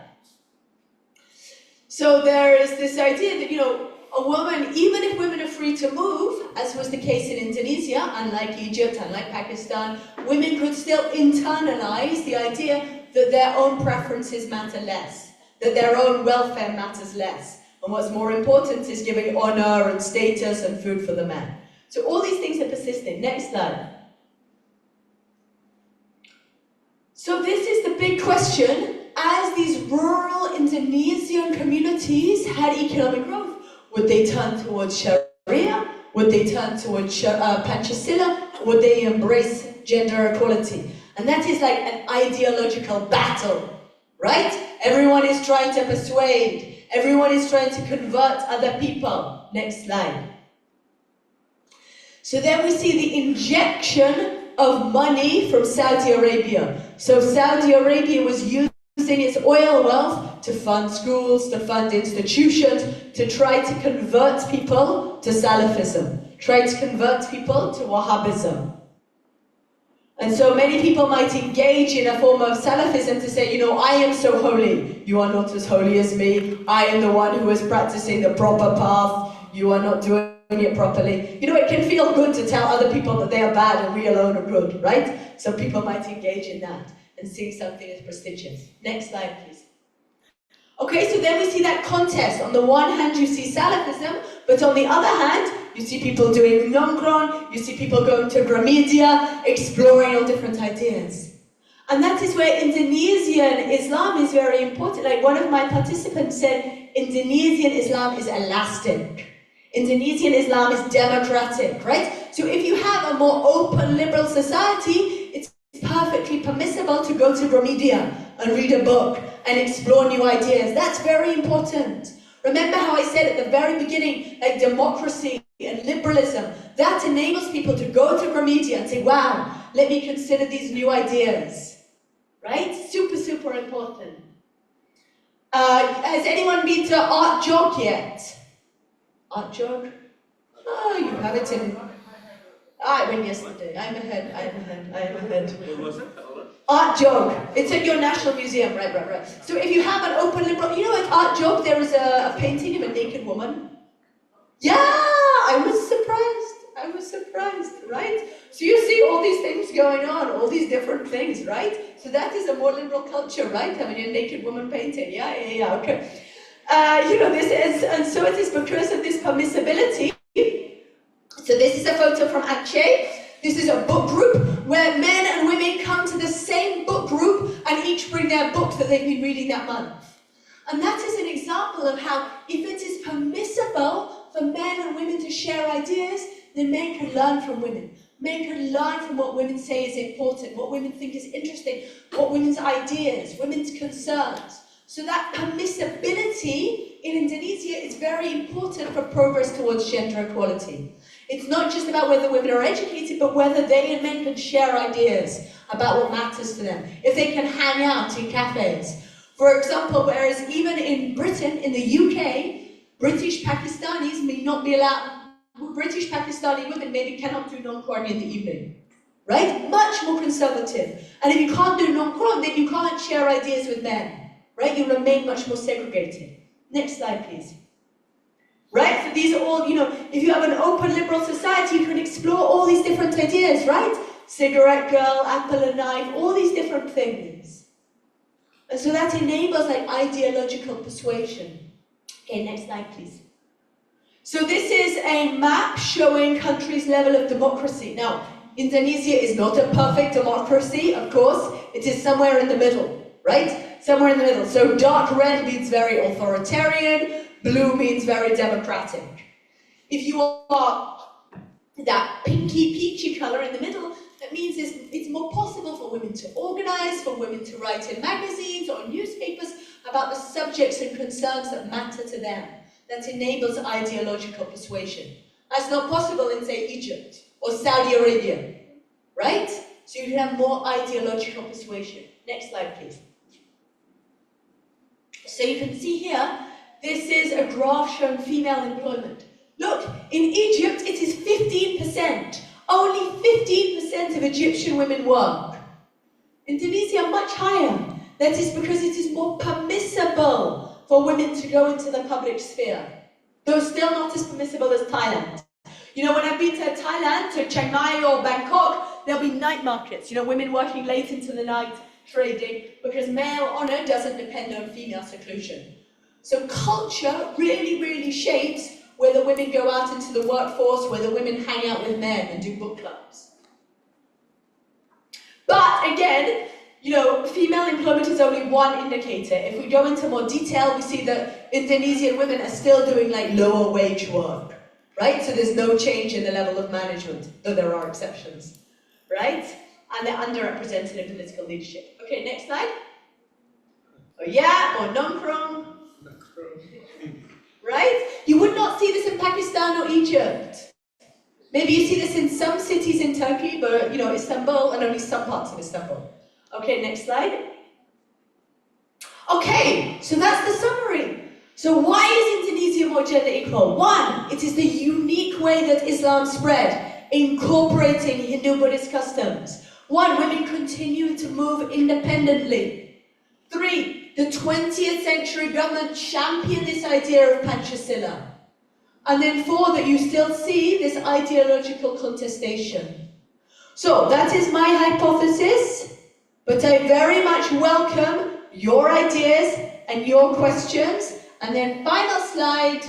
So there is this idea that, a woman, even if women are free to move, as was the case in Indonesia, unlike Egypt, unlike Pakistan, women could still internalize the idea that their own preferences matter less, that their own welfare matters less. And what's more important is giving honor and status and food for the man. So all these things are persisting. Next slide. So this is the big question. As these rural Indonesian communities had economic growth, would they turn towards Sharia? Would they turn towards Pancasila? Would they embrace gender equality? And that is like an ideological battle, right? Everyone is trying to persuade. Everyone is trying to convert other people. Next slide. So then we see the injection of money from Saudi Arabia. So Saudi Arabia was using its oil wealth to fund schools, to fund institutions, to try to convert people to Salafism, try to convert people to Wahhabism. And so many people might engage in a form of Salafism to say, you know, I am so holy, you are not as holy as me, I am the one who is practicing the proper path, you are not doing it properly. You know, it can feel good to tell other people that they are bad and we alone are good, right? So people might engage in that and see something as prestigious. Next slide, please. Okay, so then we see that contest. On the one hand, you see Salafism, but on the other hand, you see people doing nongkrong, you see people going to Gramedia, exploring all different ideas. And that is where Indonesian Islam is very important. Like one of my participants said, Indonesian Islam is elastic. Indonesian Islam is democratic, right? So if you have a more open, liberal society, it's perfectly permissible to go to Gramedia and read a book and explore new ideas. That's very important. Remember how I said at the very beginning, like democracy and liberalism, that enables people to go to Gramedia and say, wow, let me consider these new ideas. Right? Super, super important. Has anyone been to Art Jog yet? Art Jog? Oh, you have it in... I went yesterday. I'm ahead. Art Jog. It's at your National Museum, right. So if you have an open liberal... You know at Art Jog there is a painting of a naked woman? Yeah! I was surprised, right? So you see all these things going on, all these different things, right? So that is a more liberal culture, right? Having a naked woman painted. Yeah, okay. You know, this is... And so it is because of this permissibility. So this is a photo from Aceh. This is a book group where men and women come to the same book group and each bring their books that they've been reading that month. And that is an example of how if it is permissible for men and women to share ideas, then men can learn from women. Men can learn from what women say is important, what women think is interesting, what women's ideas, women's concerns. So that permissibility in Indonesia is very important for progress towards gender equality. It's not just about whether women are educated, but whether they and men can share ideas about what matters to them. If they can hang out in cafes. For example, whereas even in Britain, in the UK, British Pakistanis may not be allowed, British Pakistani women maybe cannot do nongkrong in the evening. Right? Much more conservative. And if you can't do nongkrong, then you can't share ideas with men. Right? You remain much more segregated. Next slide, please. Right? So these are all, you know, if you have an open liberal society, you can explore all these different ideas, right? Cigarette girl, apple and knife, all these different things. And so that enables like ideological persuasion. Okay, next slide, please. So this is a map showing countries' level of democracy. Now, Indonesia is not a perfect democracy, of course. It is somewhere in the middle, right? Somewhere in the middle. So dark red means very authoritarian. Blue means very democratic. If you are that pinky, peachy color in the middle, that means it's more possible for women to organize, for women to write in magazines or newspapers about the subjects and concerns that matter to them. That enables ideological persuasion. That's not possible in, say, Egypt or Saudi Arabia, right? So you can have more ideological persuasion. Next slide, please. So you can see here, this is a graph showing female employment. Look, in Egypt it is 15%. Only 15% of Egyptian women work. Indonesia much higher. That is because it is more permissible for women to go into the public sphere. Though still not as permissible as Thailand. You know, when I've been to Thailand, to Chiang Mai or Bangkok, there'll be night markets. You know, women working late into the night, trading, because male honor doesn't depend on female seclusion. So culture really, really shapes whether women go out into the workforce, whether women hang out with men and do book clubs. But again, you know, female employment is only one indicator. If we go into more detail, we see that Indonesian women are still doing like lower wage work, right? So there's no change in the level of management, though there are exceptions, right? And they're underrepresented in political leadership. Okay, next slide. Oh yeah, or nongkrong. Right? You would not see this in Pakistan or Egypt. Maybe you see this in some cities in Turkey, but you know, Istanbul and only some parts of Istanbul. Okay, next slide. Okay, so that's the summary. So why is Indonesia more gender equal? One, it is the unique way that Islam spread, incorporating Hindu-Buddhist customs. One, women continue to move independently. Three, the 20th century government championed this idea of Panchasila. And then four, that you still see this ideological contestation. So that is my hypothesis, but I very much welcome your ideas and your questions. And then final slide.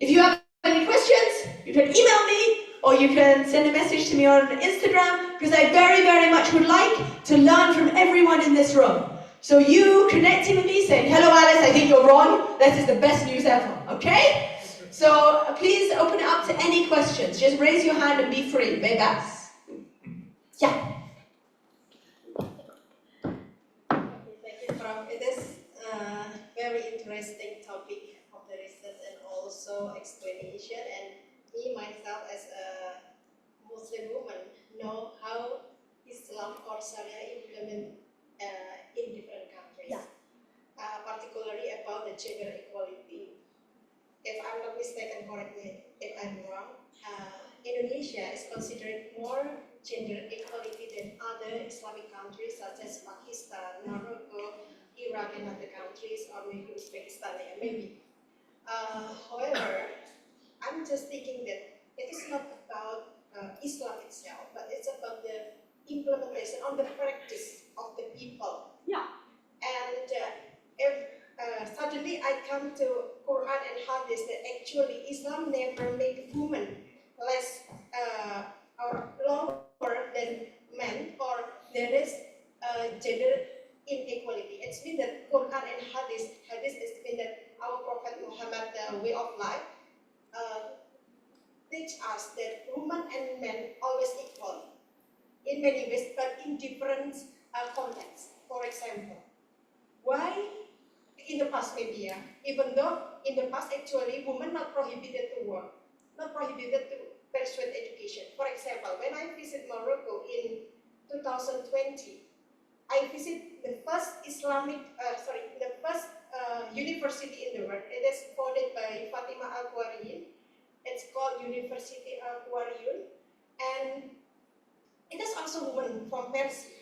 If you have any questions, you can email me or you can send a message to me on Instagram, because I very, very much would like to learn from everyone in this room. So you connecting with me saying, hello Alice, I think you're wrong. That is the best news ever, okay? So please open it up to any questions. Just raise your hand and be free. Bebas. Yeah. Thank you, Prof. It is a very interesting topic of the research and also explanation. And me, myself, as a Muslim woman, know how Islam or Sharia implement in different countries. Yeah. Particularly about the gender equality. If I'm not mistaken, correct me if I'm wrong, Indonesia is considered more gender equality than other Islamic countries such as Pakistan, Morocco, Iraq, and other countries, or maybe Uzbekistan, yeah, maybe. However, I'm just thinking that it is not about Islam itself, but it's about the implementation on the practice of the people. Yeah. And if suddenly I come to Quran and Hadith that actually Islam never make women less or lower than men, or there is gender inequality. It's mean that Quran and Hadith is mean that our Prophet Muhammad way of life teach us that women and men always equal in many ways, but in different contexts. For example, why in the past maybe, even though in the past actually women not prohibited to work, not prohibited to pursue education. For example, when I visit Morocco in 2020, I visit the first university in the world. It is founded by Fatima Al-Qawariyin. It's called University Al-Qawariyin, and it is also women from Persia.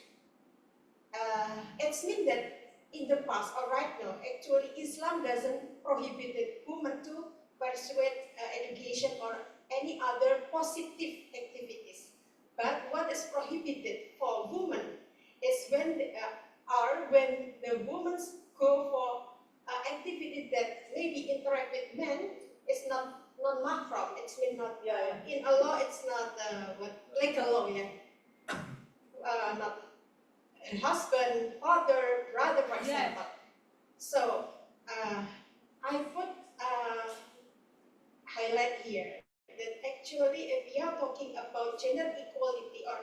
It's mean that in the past or right now, actually Islam doesn't prohibit women to pursue education or any other positive activities. But what is prohibited for women is when the women go for activities that maybe interact with men is not mahram. It's mean not in Allah. It's not legal law. Not husband, father, brother, for example. So I would highlight here that actually if we are talking about gender equality or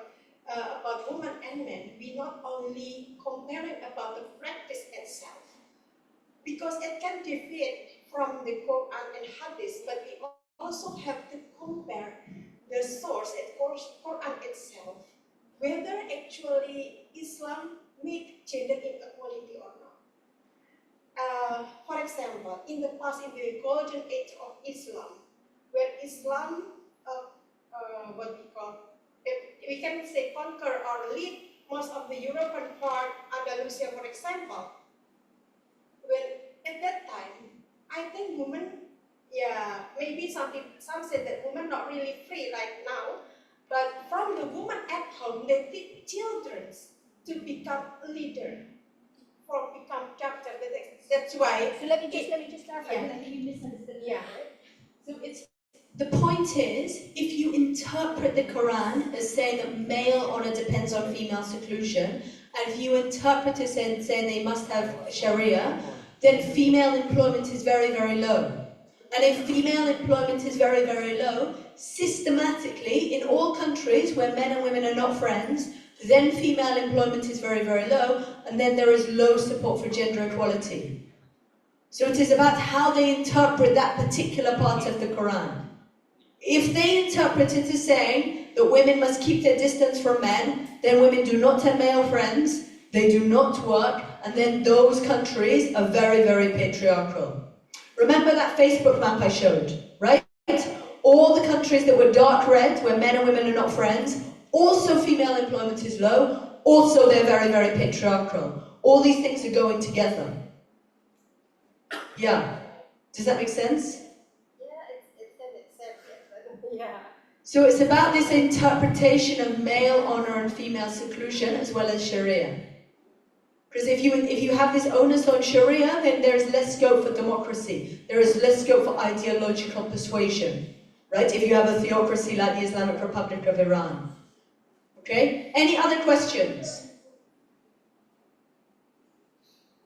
about women and men, we not only comparing about the practice itself, because it can deviate from the Quran and Hadith, but we also have to compare the source, of course, Quran itself, whether actually Islam make gender inequality or not. For example, in the past, in the golden age of Islam, where Islam, what we call, we can say conquer or lead most of the European part, Andalusia, for example. When at that time, I think women, maybe some say that women not really free like now, but from the woman at home, they teach children to become a leader. form become chapter. That's why. So let me just clarify, Yeah. because I think you misunderstood. Yeah. So it's the point is, if you interpret the Quran as saying that male honor depends on female seclusion, and if you interpret it saying they must have Sharia, then female employment is very, very low. And if female employment is very, very low, systematically, in all countries where men and women are not friends, then female employment is very, very low, and then there is low support for gender equality. So it is about how they interpret that particular part of the Quran. If they interpret it as saying that women must keep their distance from men, then women do not have male friends, they do not work, and then those countries are very, very patriarchal. Remember that Facebook map I showed, right? All the countries that were dark red, where men and women are not friends, also female employment is low, also they're very, very patriarchal. All these things are going together. Yeah. Does that make sense? Yeah. So it's about this interpretation of male honor and female seclusion as well as Sharia. Because if you have this onus on Sharia, then there is less scope for democracy. There is less scope for ideological persuasion. Right? If you have a theocracy like the Islamic Republic of Iran. Okay? Any other questions?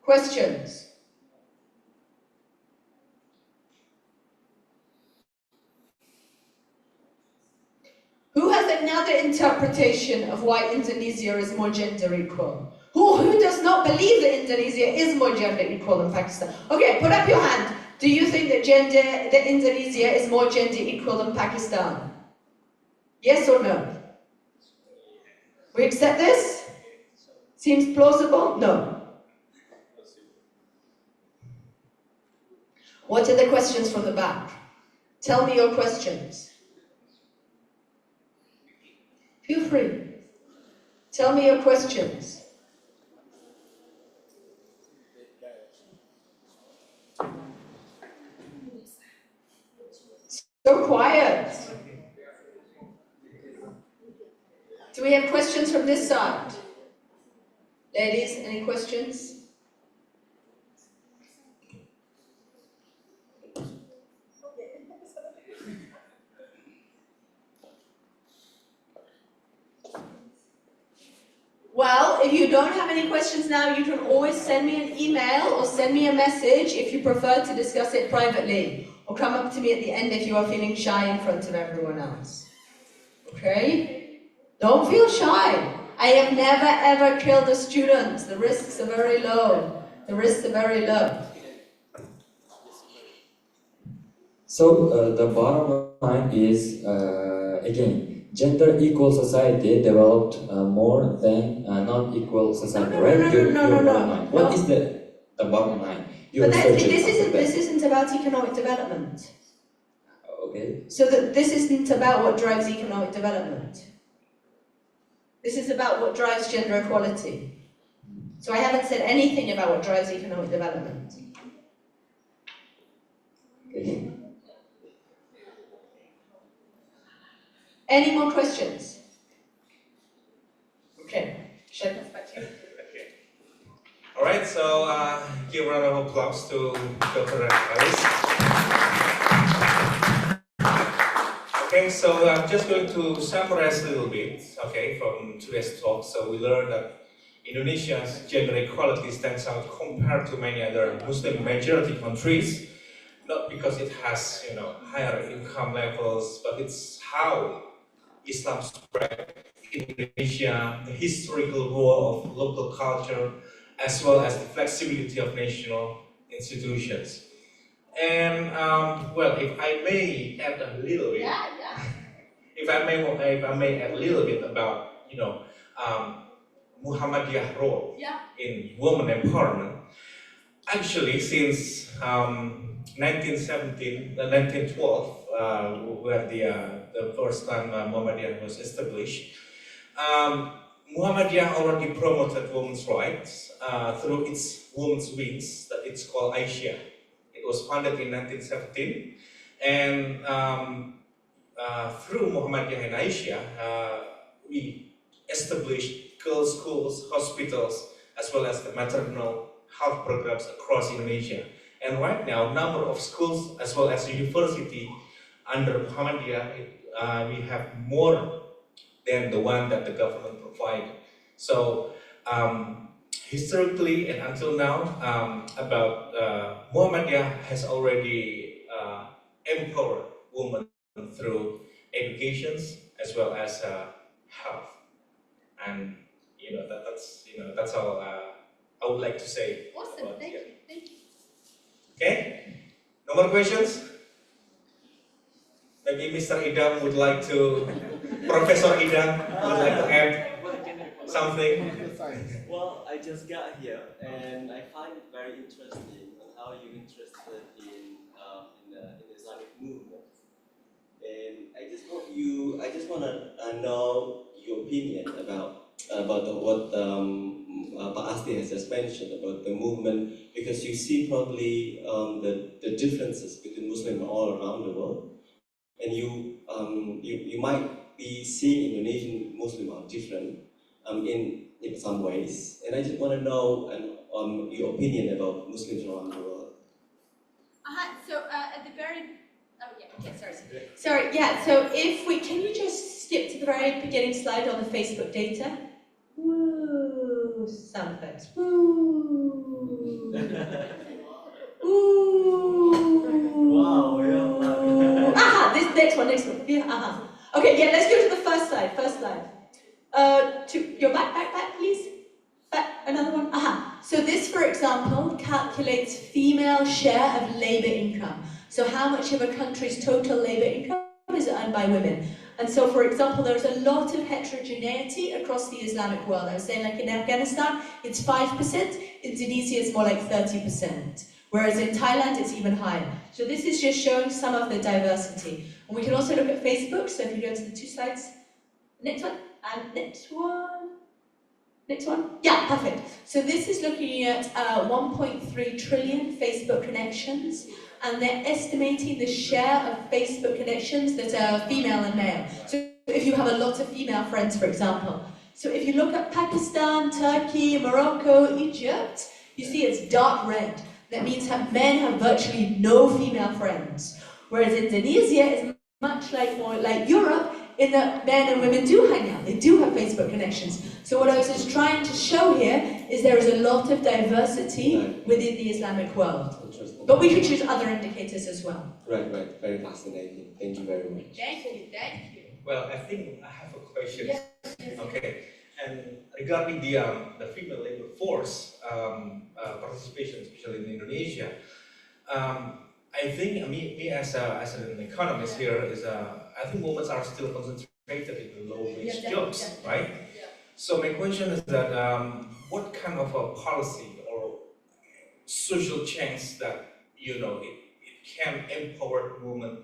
Questions? Who has another interpretation of why Indonesia is more gender equal? Who does not believe that Indonesia is more gender equal than Pakistan? Okay, put up your hand. Do you think that Indonesia is more gender equal than Pakistan? Yes or no? We accept this? Seems plausible? No. What are the questions from the back? Tell me your questions. Feel free. Tell me your questions. So quiet. Do we have questions from this side? Ladies, any questions? Well, if you don't have any questions now, you can always send me an email or send me a message if you prefer to discuss it privately. Or come up to me at the end if you are feeling shy in front of everyone else. Okay? Don't feel shy. I have never ever killed a student. The risks are very low. The risks are very low. So the bottom line is, again, gender equal society developed more than not equal society, right? No. Bottom line. What is the bottom line? But this isn't about economic development. Okay. So this isn't about what drives economic development. This is about what drives gender equality. So I haven't said anything about what drives economic development. Okay. Any more questions? Okay. Shep, back to you. Okay. All right, so give a round of applause to Dr. Alice. Okay, so I'm just going to summarize a little bit, okay, from today's talk. So we learned that Indonesia's gender equality stands out compared to many other Muslim majority countries, not because it has, higher income levels, but it's how Islam spread in Indonesia, the historical role of local culture, as well as the flexibility of national institutions. And well, if I may add a little bit, if I may add a little bit about Muhammadiyah role in women empowerment. Actually, since 1912, where the first time Muhammadiyah was established, Muhammadiyah already promoted women's rights through its women's wings that it's called Aisyah. It was founded in 1917, and through Muhammadiyah and Aisyah, we established girls' schools, hospitals, as well as the maternal health programs across Indonesia. And right now, number of schools as well as university under Muhammadiyah, we have more than the one that the government provided. So historically and until now, about Muhammadiyah has already empowered women through educations as well as health, and that's all I would like to say. Awesome, about thank it. you, thank you. Okay, no more questions. Maybe Mr. Idam would like to, Professor Idam would like to add something. Well, I just got here and I find it very interesting on how you're interested in the Islamic movement. And I just want to know your opinion about what Pak Asti has just mentioned about the movement, because you see probably the differences between Muslims all around the world, and you might be seeing Indonesian Muslim are different in some ways, and I just want to know your opinion about Muslims around the world. So at the very, oh yeah, okay, sorry, yeah, so can you just skip to the very beginning slide on the Facebook data? Woo, sound effects, woo. Ooh. Wow, yeah. Aha, this next one. Yeah, aha. Okay, yeah, let's go to the first slide. To your back, please. Back, another one. Aha. So this, for example, calculates female share of labor income. So how much of a country's total labor income is earned by women? And so, for example, there's a lot of heterogeneity across the Islamic world. I was saying, like in Afghanistan, it's 5%. Indonesia is more like 30%. Whereas in Thailand, it's even higher. So this is just showing some of the diversity. And we can also look at Facebook. So if you go to the 2 slides, next one, and next one. Yeah, perfect. So this is looking at 1.3 trillion Facebook connections, and they're estimating the share of Facebook connections that are female and male. So if you have a lot of female friends, for example. So if you look at Pakistan, Turkey, Morocco, Egypt, you see it's dark red. That means that men have virtually no female friends. Whereas Indonesia is much more like Europe, in that men and women do hang out. They do have Facebook connections. So what I was just trying to show here is there is a lot of diversity within the Islamic world. Interesting. But we could choose other indicators as well. Right. Very fascinating. Thank you very much. Thank you. Well, I think I have a question. Yes. Okay, and regarding the female labor force participation, especially in Indonesia, I think me as an economist here is I think women are still concentrated in the low-wage jobs, right? Yeah. So my question is that what kind of a policy or social change that it can empower women,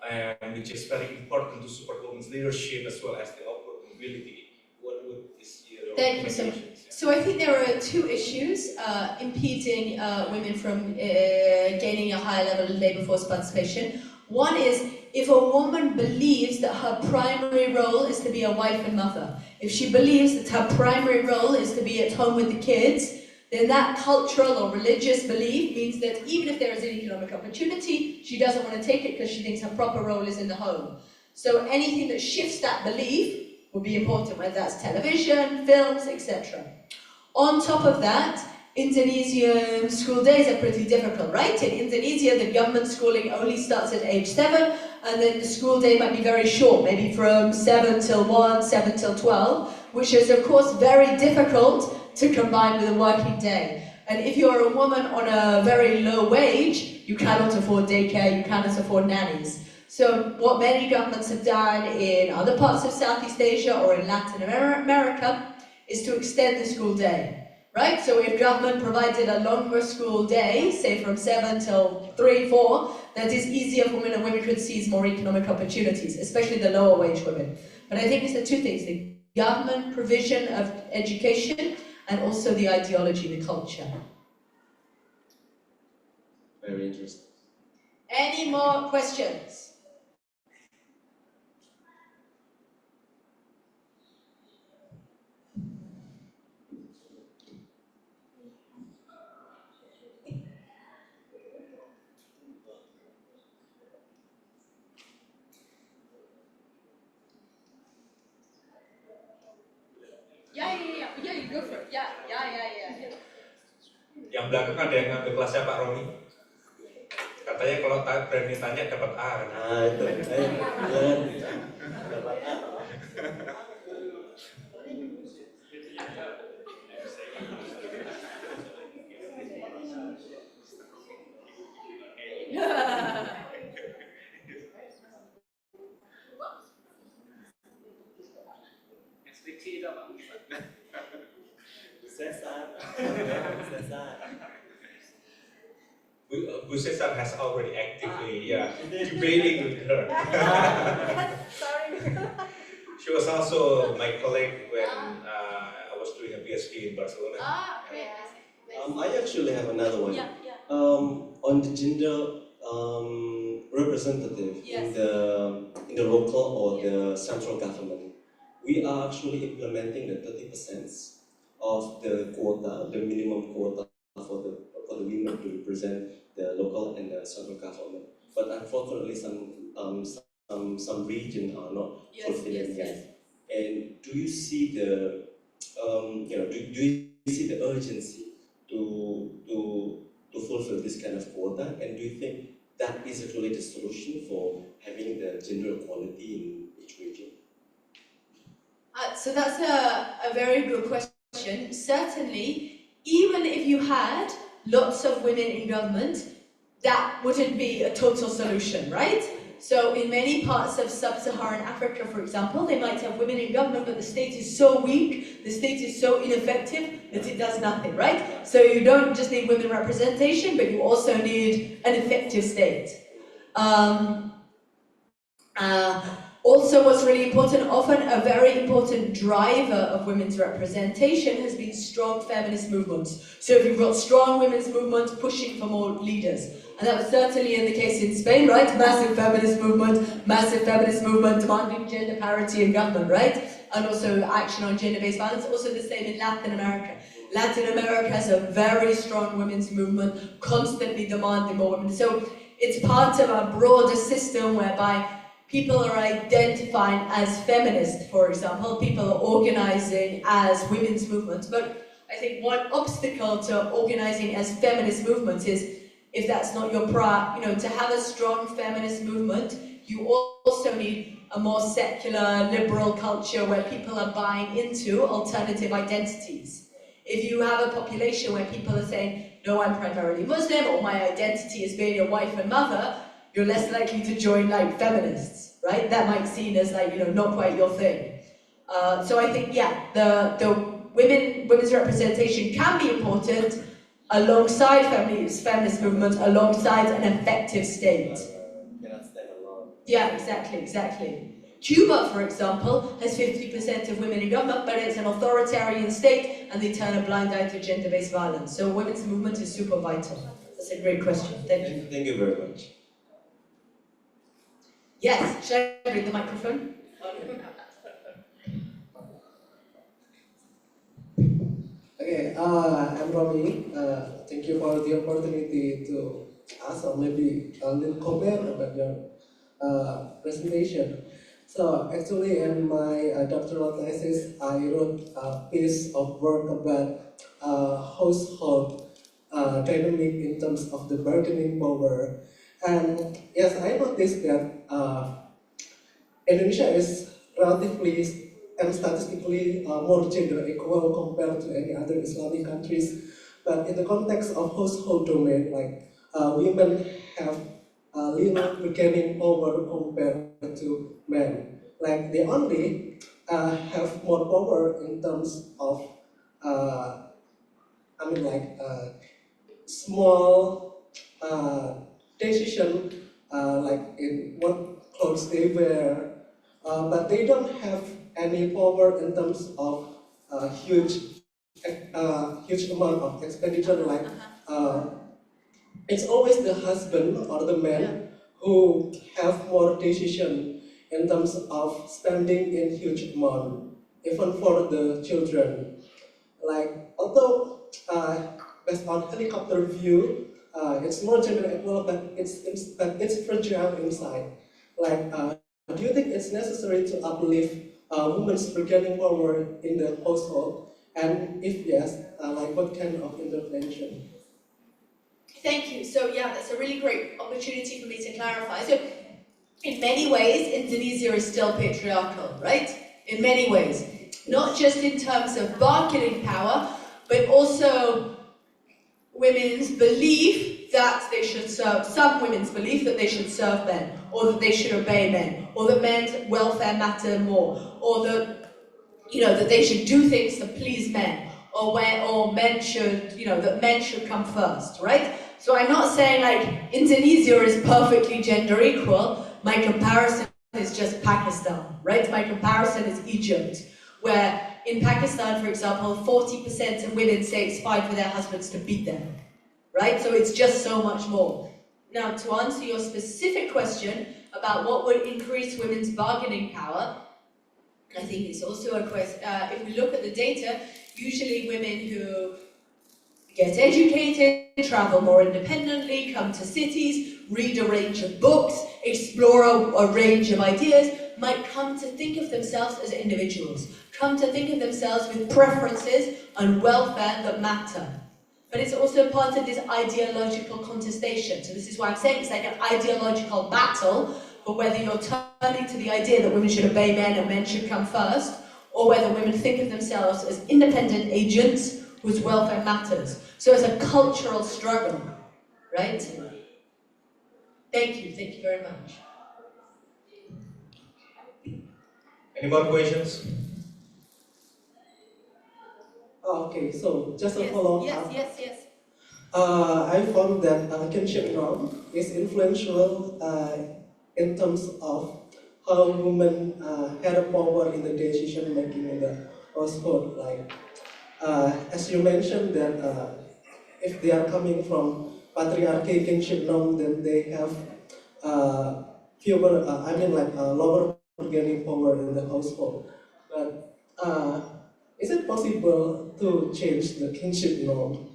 and which is very important to support women's leadership as well as the upward mobility. What is your Thank you so much. recommendations? So I think there are 2 issues impeding women from gaining a higher level of labour force participation. One is if a woman believes that her primary role is to be a wife and mother. If she believes that her primary role is to be at home with the kids, then that cultural or religious belief means that even if there is an economic opportunity, she doesn't want to take it because she thinks her proper role is in the home. So anything that shifts that belief will be important, whether that's television, films, etc. On top of that, Indonesian school days are pretty difficult, right? In Indonesia, the government schooling only starts at age 7, and then the school day might be very short, maybe from 7 till 1, 7 till 12, which is of course very difficult to combine with a working day. And if you're a woman on a very low wage, you cannot afford daycare, you cannot afford nannies. So what many governments have done in other parts of Southeast Asia or in Latin America is to extend the school day, right? So if government provided a longer school day, say from 7 till 3, 4, that is easier for women, and women could seize more economic opportunities, especially the lower wage women. But I think it's the 2 things, the government provision of education and also the ideology, the culture. Very interesting. Any more questions? Yang belakang ada yang ngambil kelasnya Pak Roni. Katanya kalau berani tanya dapat A. Nah itu, jangan dapat A. Cesar. Bu Cesar has already actively, debating with her. Sorry. She was also my colleague when I was doing a PhD in Barcelona. Great. I actually have another one. Yeah. On the gender representative Yes. in the local or the central government, we are actually implementing the 30% of the quota, the minimum quota for the women to represent the local and the central government. But unfortunately, some regions are not fulfilling yet. And do you see the do you see the urgency to fulfill this kind of quota? And do you think that is actually the solution for having the gender equality in each region? So that's a very good question. Certainly, even if you had lots of women in government, that wouldn't be a total solution, right? So in many parts of sub-Saharan Africa, for example, they might have women in government, but the state is so weak, the state is so ineffective that it does nothing, right? So you don't just need women representation, but you also need an effective state. Also, what's really important, often a very important driver of women's representation has been strong feminist movements. So if you've got strong women's movements pushing for more leaders, and that was certainly in the case in Spain, right? Massive feminist movement demanding gender parity in government, right? And also action on gender-based violence, also the same in Latin America. Latin America has a very strong women's movement, constantly demanding more women. So it's part of a broader system whereby people are identifying as feminists, for example. People are organizing as women's movements. But I think one obstacle to organizing as feminist movements is, if that's not your to have a strong feminist movement, you also need a more secular, liberal culture where people are buying into alternative identities. If you have a population where people are saying, no, I'm primarily Muslim, or my identity is being a wife and mother, you're less likely to join like feminists, right? That might seem as like, not quite your thing. So I think, the women's representation can be important alongside feminist movements, alongside an effective state. Cannot stand alone. Yeah, exactly. Cuba, for example, has 50% of women in government, but it's an authoritarian state and they turn a blind eye to gender-based violence. So women's movement is super vital. That's a great question. Thank you. Thank you very much. Yes, should I bring the microphone? Okay, I'm Romy. Thank you for the opportunity to ask or maybe a little comment about your presentation. So actually in my doctoral thesis, I wrote a piece of work about household dynamic in terms of the bargaining power. And yes, I noticed that Indonesia is relatively and statistically more gender equal compared to any other Islamic countries. But in the context of household domain, like women have little bargaining power compared to men. Like they only have more power in terms of, small decision, like in what clothes they wear, but they don't have any power in terms of huge amount of expenditure. Like it's always the husband or the man who have more decision in terms of spending in huge amount, even for the children. Like although based on helicopter view, it's more gender equal, but it's fragile inside. Like, do you think it's necessary to uplift women's bargaining power in the household? And if yes, like what kind of intervention? Thank you. So yeah, that's a really great opportunity for me to clarify. So in many ways, Indonesia is still patriarchal, right? In many ways. Not just in terms of bargaining power, but also women's belief that they should serve, some women's belief that they should serve men, or that they should obey men, or that men's welfare matter more, or that, that they should do things to please men, or men should, that men should come first, right? So I'm not saying like Indonesia is perfectly gender equal. My comparison is just Pakistan, right? My comparison is Egypt, where in Pakistan, for example, 40% of women say it's fine for their husbands to beat them, right? So it's just so much more. Now, to answer your specific question about what would increase women's bargaining power, I think it's also a question, if we look at the data, usually women who get educated, travel more independently, come to cities, read a range of books, explore a range of ideas, might come to think of themselves as individuals, come to think of themselves with preferences and welfare that matter. But it's also part of this ideological contestation. So this is why I'm saying it's like an ideological battle for whether you're turning to the idea that women should obey men and men should come first, or whether women think of themselves as independent agents whose welfare matters. So it's a cultural struggle, right? Thank you very much. Any more questions? Okay, so just a follow-up. Yes. I found that kinship norm is influential in terms of how women had a power in the decision making in the household. Like, as you mentioned that if they are coming from patriarchy kinship norm, then they have fewer, lower bargaining power in the household. But is it possible to change the kinship norm?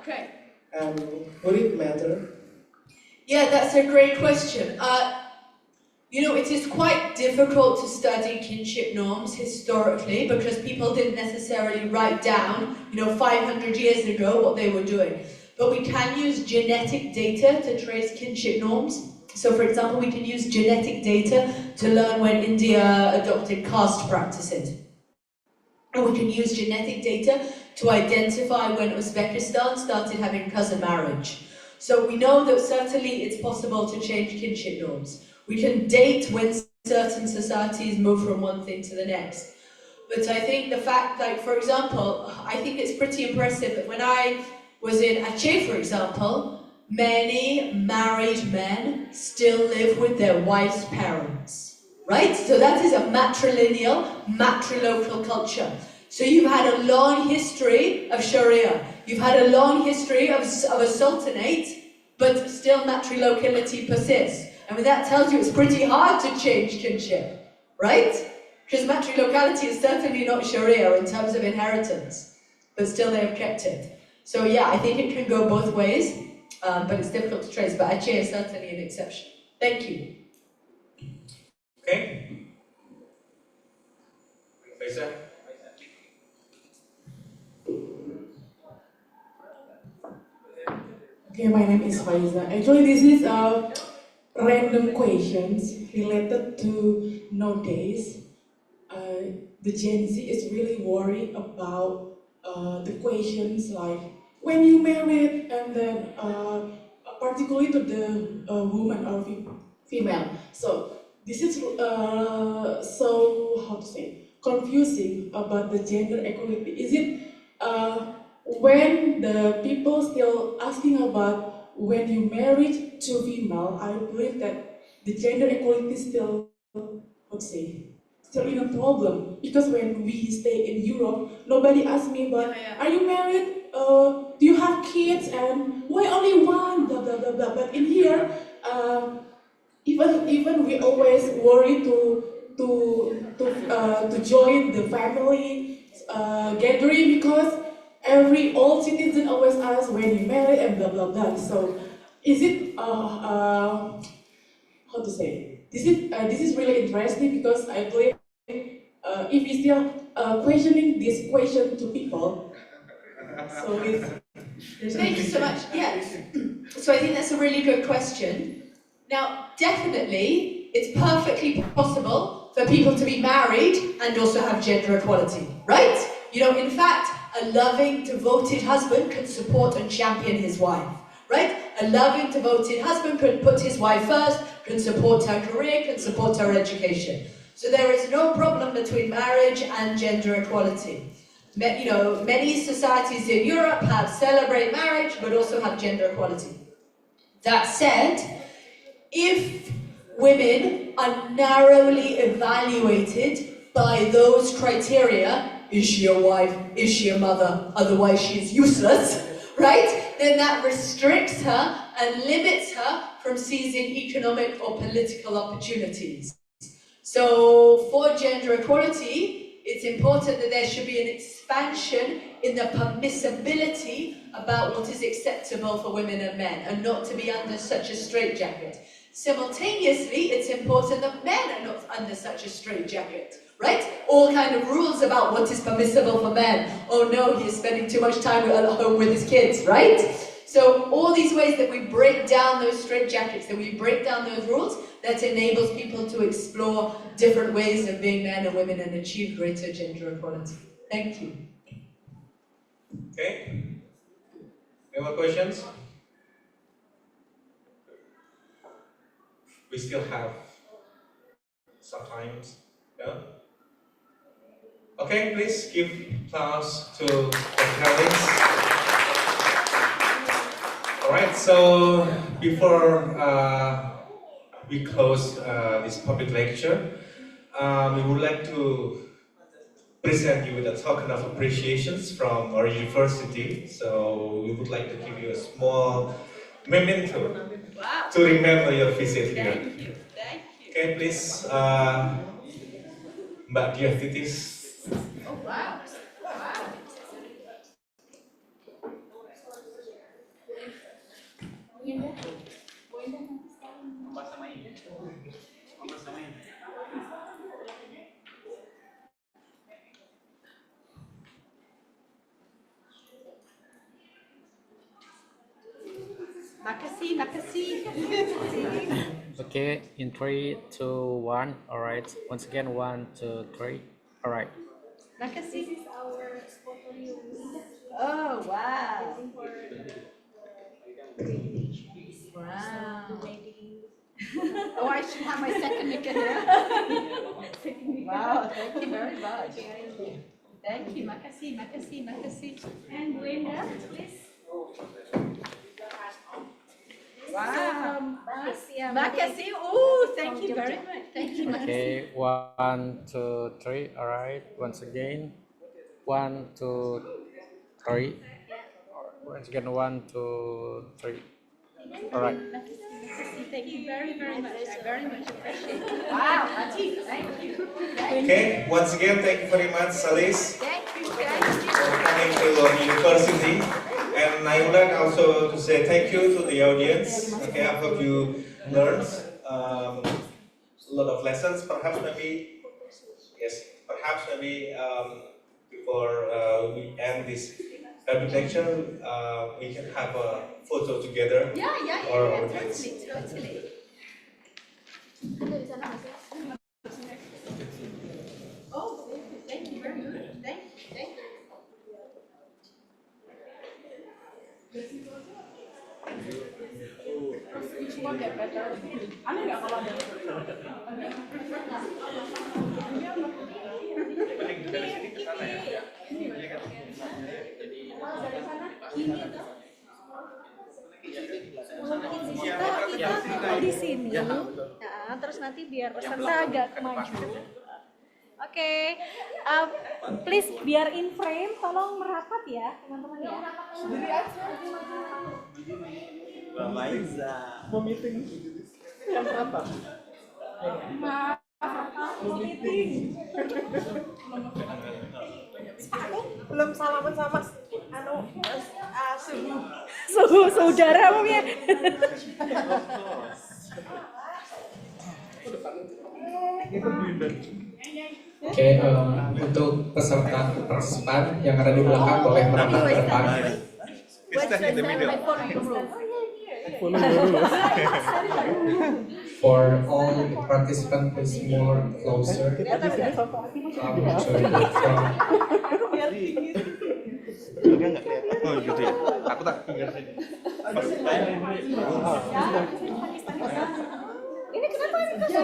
Okay. And would it matter? Yeah, that's a great question. It is quite difficult to study kinship norms historically because people didn't necessarily write down, 500 years ago what they were doing. But we can use genetic data to trace kinship norms. So, for example, we can use genetic data to learn when India adopted caste practices. And we can use genetic data to identify when Uzbekistan started having cousin marriage. So we know that certainly it's possible to change kinship norms. We can date when certain societies move from one thing to the next. But I think the fact, like, for example, I think it's pretty impressive that when I was in Aceh, for example, many married men still live with their wife's parents, right? So that is a matrilineal, matrilocal culture. So you've had a long history of Sharia. You've had a long history of a sultanate, but still matrilocality persists. I mean, that tells you it's pretty hard to change kinship, right? Because matrilocality is certainly not Sharia in terms of inheritance, but still they have kept it. So yeah, I think it can go both ways, but it's difficult to trace. But Aceh is certainly an exception. Thank you. Okay. Faisal? Okay, my name is Faiza. Actually, this is random questions related to nowadays. The Gen Z is really worried about the questions like when you married, and then particularly to the woman or female. So this is so how to say confusing about the gender equality. Is it when the people still asking about when you married to female? I believe that the gender equality is still, how to say, still in a problem, because when we stay in Europe, nobody asks me, but are you married? Do you have kids? And why only one? Blah blah blah blah. But in here, even we always worry to join the family gathering, because every old citizen always asks when you married and blah blah blah. So, is it how to say? This is really interesting, because I believe if we still questioning this question to people, so Thank you so much. Yes. So I think that's a really good question. Now, definitely, it's perfectly possible for people to be married and also have gender equality, right? You know, in fact, a loving, devoted husband can support and champion his wife, right? A loving, devoted husband can put his wife first, can support her career, can support her education. So there is no problem between marriage and gender equality. You know, many societies in Europe have celebrate marriage, but also have gender equality. That said, if women are narrowly evaluated by those criteria, is she a wife, is she a mother, otherwise she is useless, right? Then that restricts her and limits her from seizing economic or political opportunities. So for gender equality, it's important that there should be an expansion in the permissibility about what is acceptable for women and men, and not to be under such a straitjacket. Simultaneously, it's important that men are not under such a straitjacket, right? All kind of rules about what is permissible for men. Oh no, he is spending too much time at home with his kids, right? So all these ways that we break down those straitjackets, that we break down those rules, that enables people to explore different ways of being men and women and achieve greater gender equality. Thank you. Okay. Any more questions? We still have some time. Yeah? Okay, please give applause to the parents. Alright, so before we close this public lecture, we would like to present you with a token of appreciations from our university. So we would like to give you a small memento to remember your visit here. Thank you. Thank you. Okay, please, Mbak Diah Titis. Oh, wow. Wow. Makasih, makasih. Okay, in 3, 2, 1. All right. Once again, 1, 2, 3. All right. Makasih. This is our portfolio. Oh, wow. Wow. Wow. Oh, I should have my second mic in there. Wow, thank you very much. Thank you, makasih, makasih, makasih. And Brenda, please. Wow. Makasih. Makasih, oh, thank you very much. Thank you, makasih. Okay, 1, 2, 3. All right. Once again, 1, 2, 3. Once again, 1, 2, 3. All right. Thank you very, very much. I very much appreciate it. Wow, Latif, thank you. Okay, once again, thank you very much, Salis, Thank you, thank for coming to our university. And I would like also to say thank you to the audience. Okay, I hope you learned a lot of lessons. Perhaps maybe, before we end this public lecture, we can have a photo together. Yeah, Or audience. totally. Oh, thank you very much. Thank you. Kita di sini, nah, terus nanti biar peserta agak maju. Oke, please biar in frame, tolong merapat ya teman-teman ya. Mbak Maiza. Mau meeting yang berapa? Meeting. Belum salaman sama Suhu saudara mungkin. Oke, untuk peserta partisipan yang ada di belakang boleh merapat ke depan. stand in the middle. For all participants, please more closer. Come to the front. Oh gitu ya. Aku tak pinggir sini.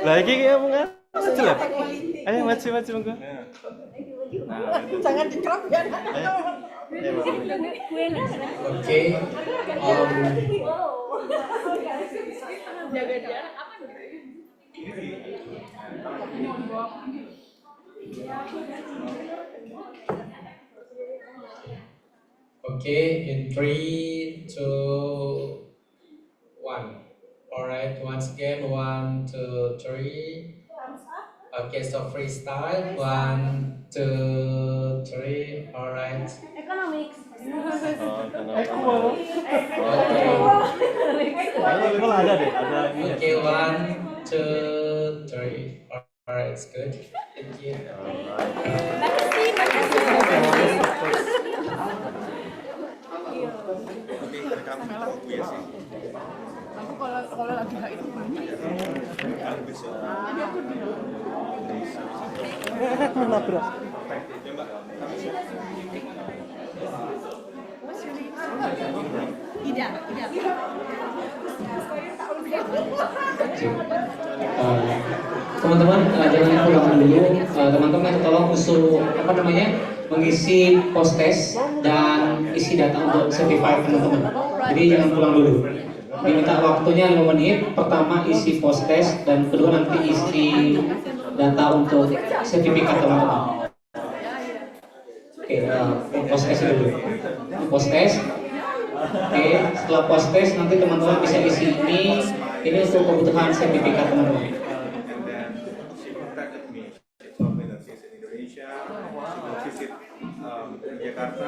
Lagi kayak mau nggak? Maju lah. Ayo maju monggo. Jangan dikerap ya. Okay. Jaga jarak apa Okay, in 3, 2, 1. Alright, once again, 1, 2, 3. Okay, so freestyle. 1, 2, 3. Alright. Economics. Okay, 1, 2, 3. Alright, it's good. Thank you. Aku kalau lagi itu Teman-teman, jangan pulang dulu. Teman-teman tolong usul mengisi post test dan isi data untuk certified teman-teman. Jadi jangan pulang dulu. Diminta waktunya 5 menit. Pertama isi post test dan kedua nanti isi data untuk sertifikat teman-teman. Oke, post test dulu. Post test. Oke, setelah post test nanti teman-teman bisa isi ini. Ini untuk kebutuhan sertifikat teman-teman. Indonesia, visit Jakarta.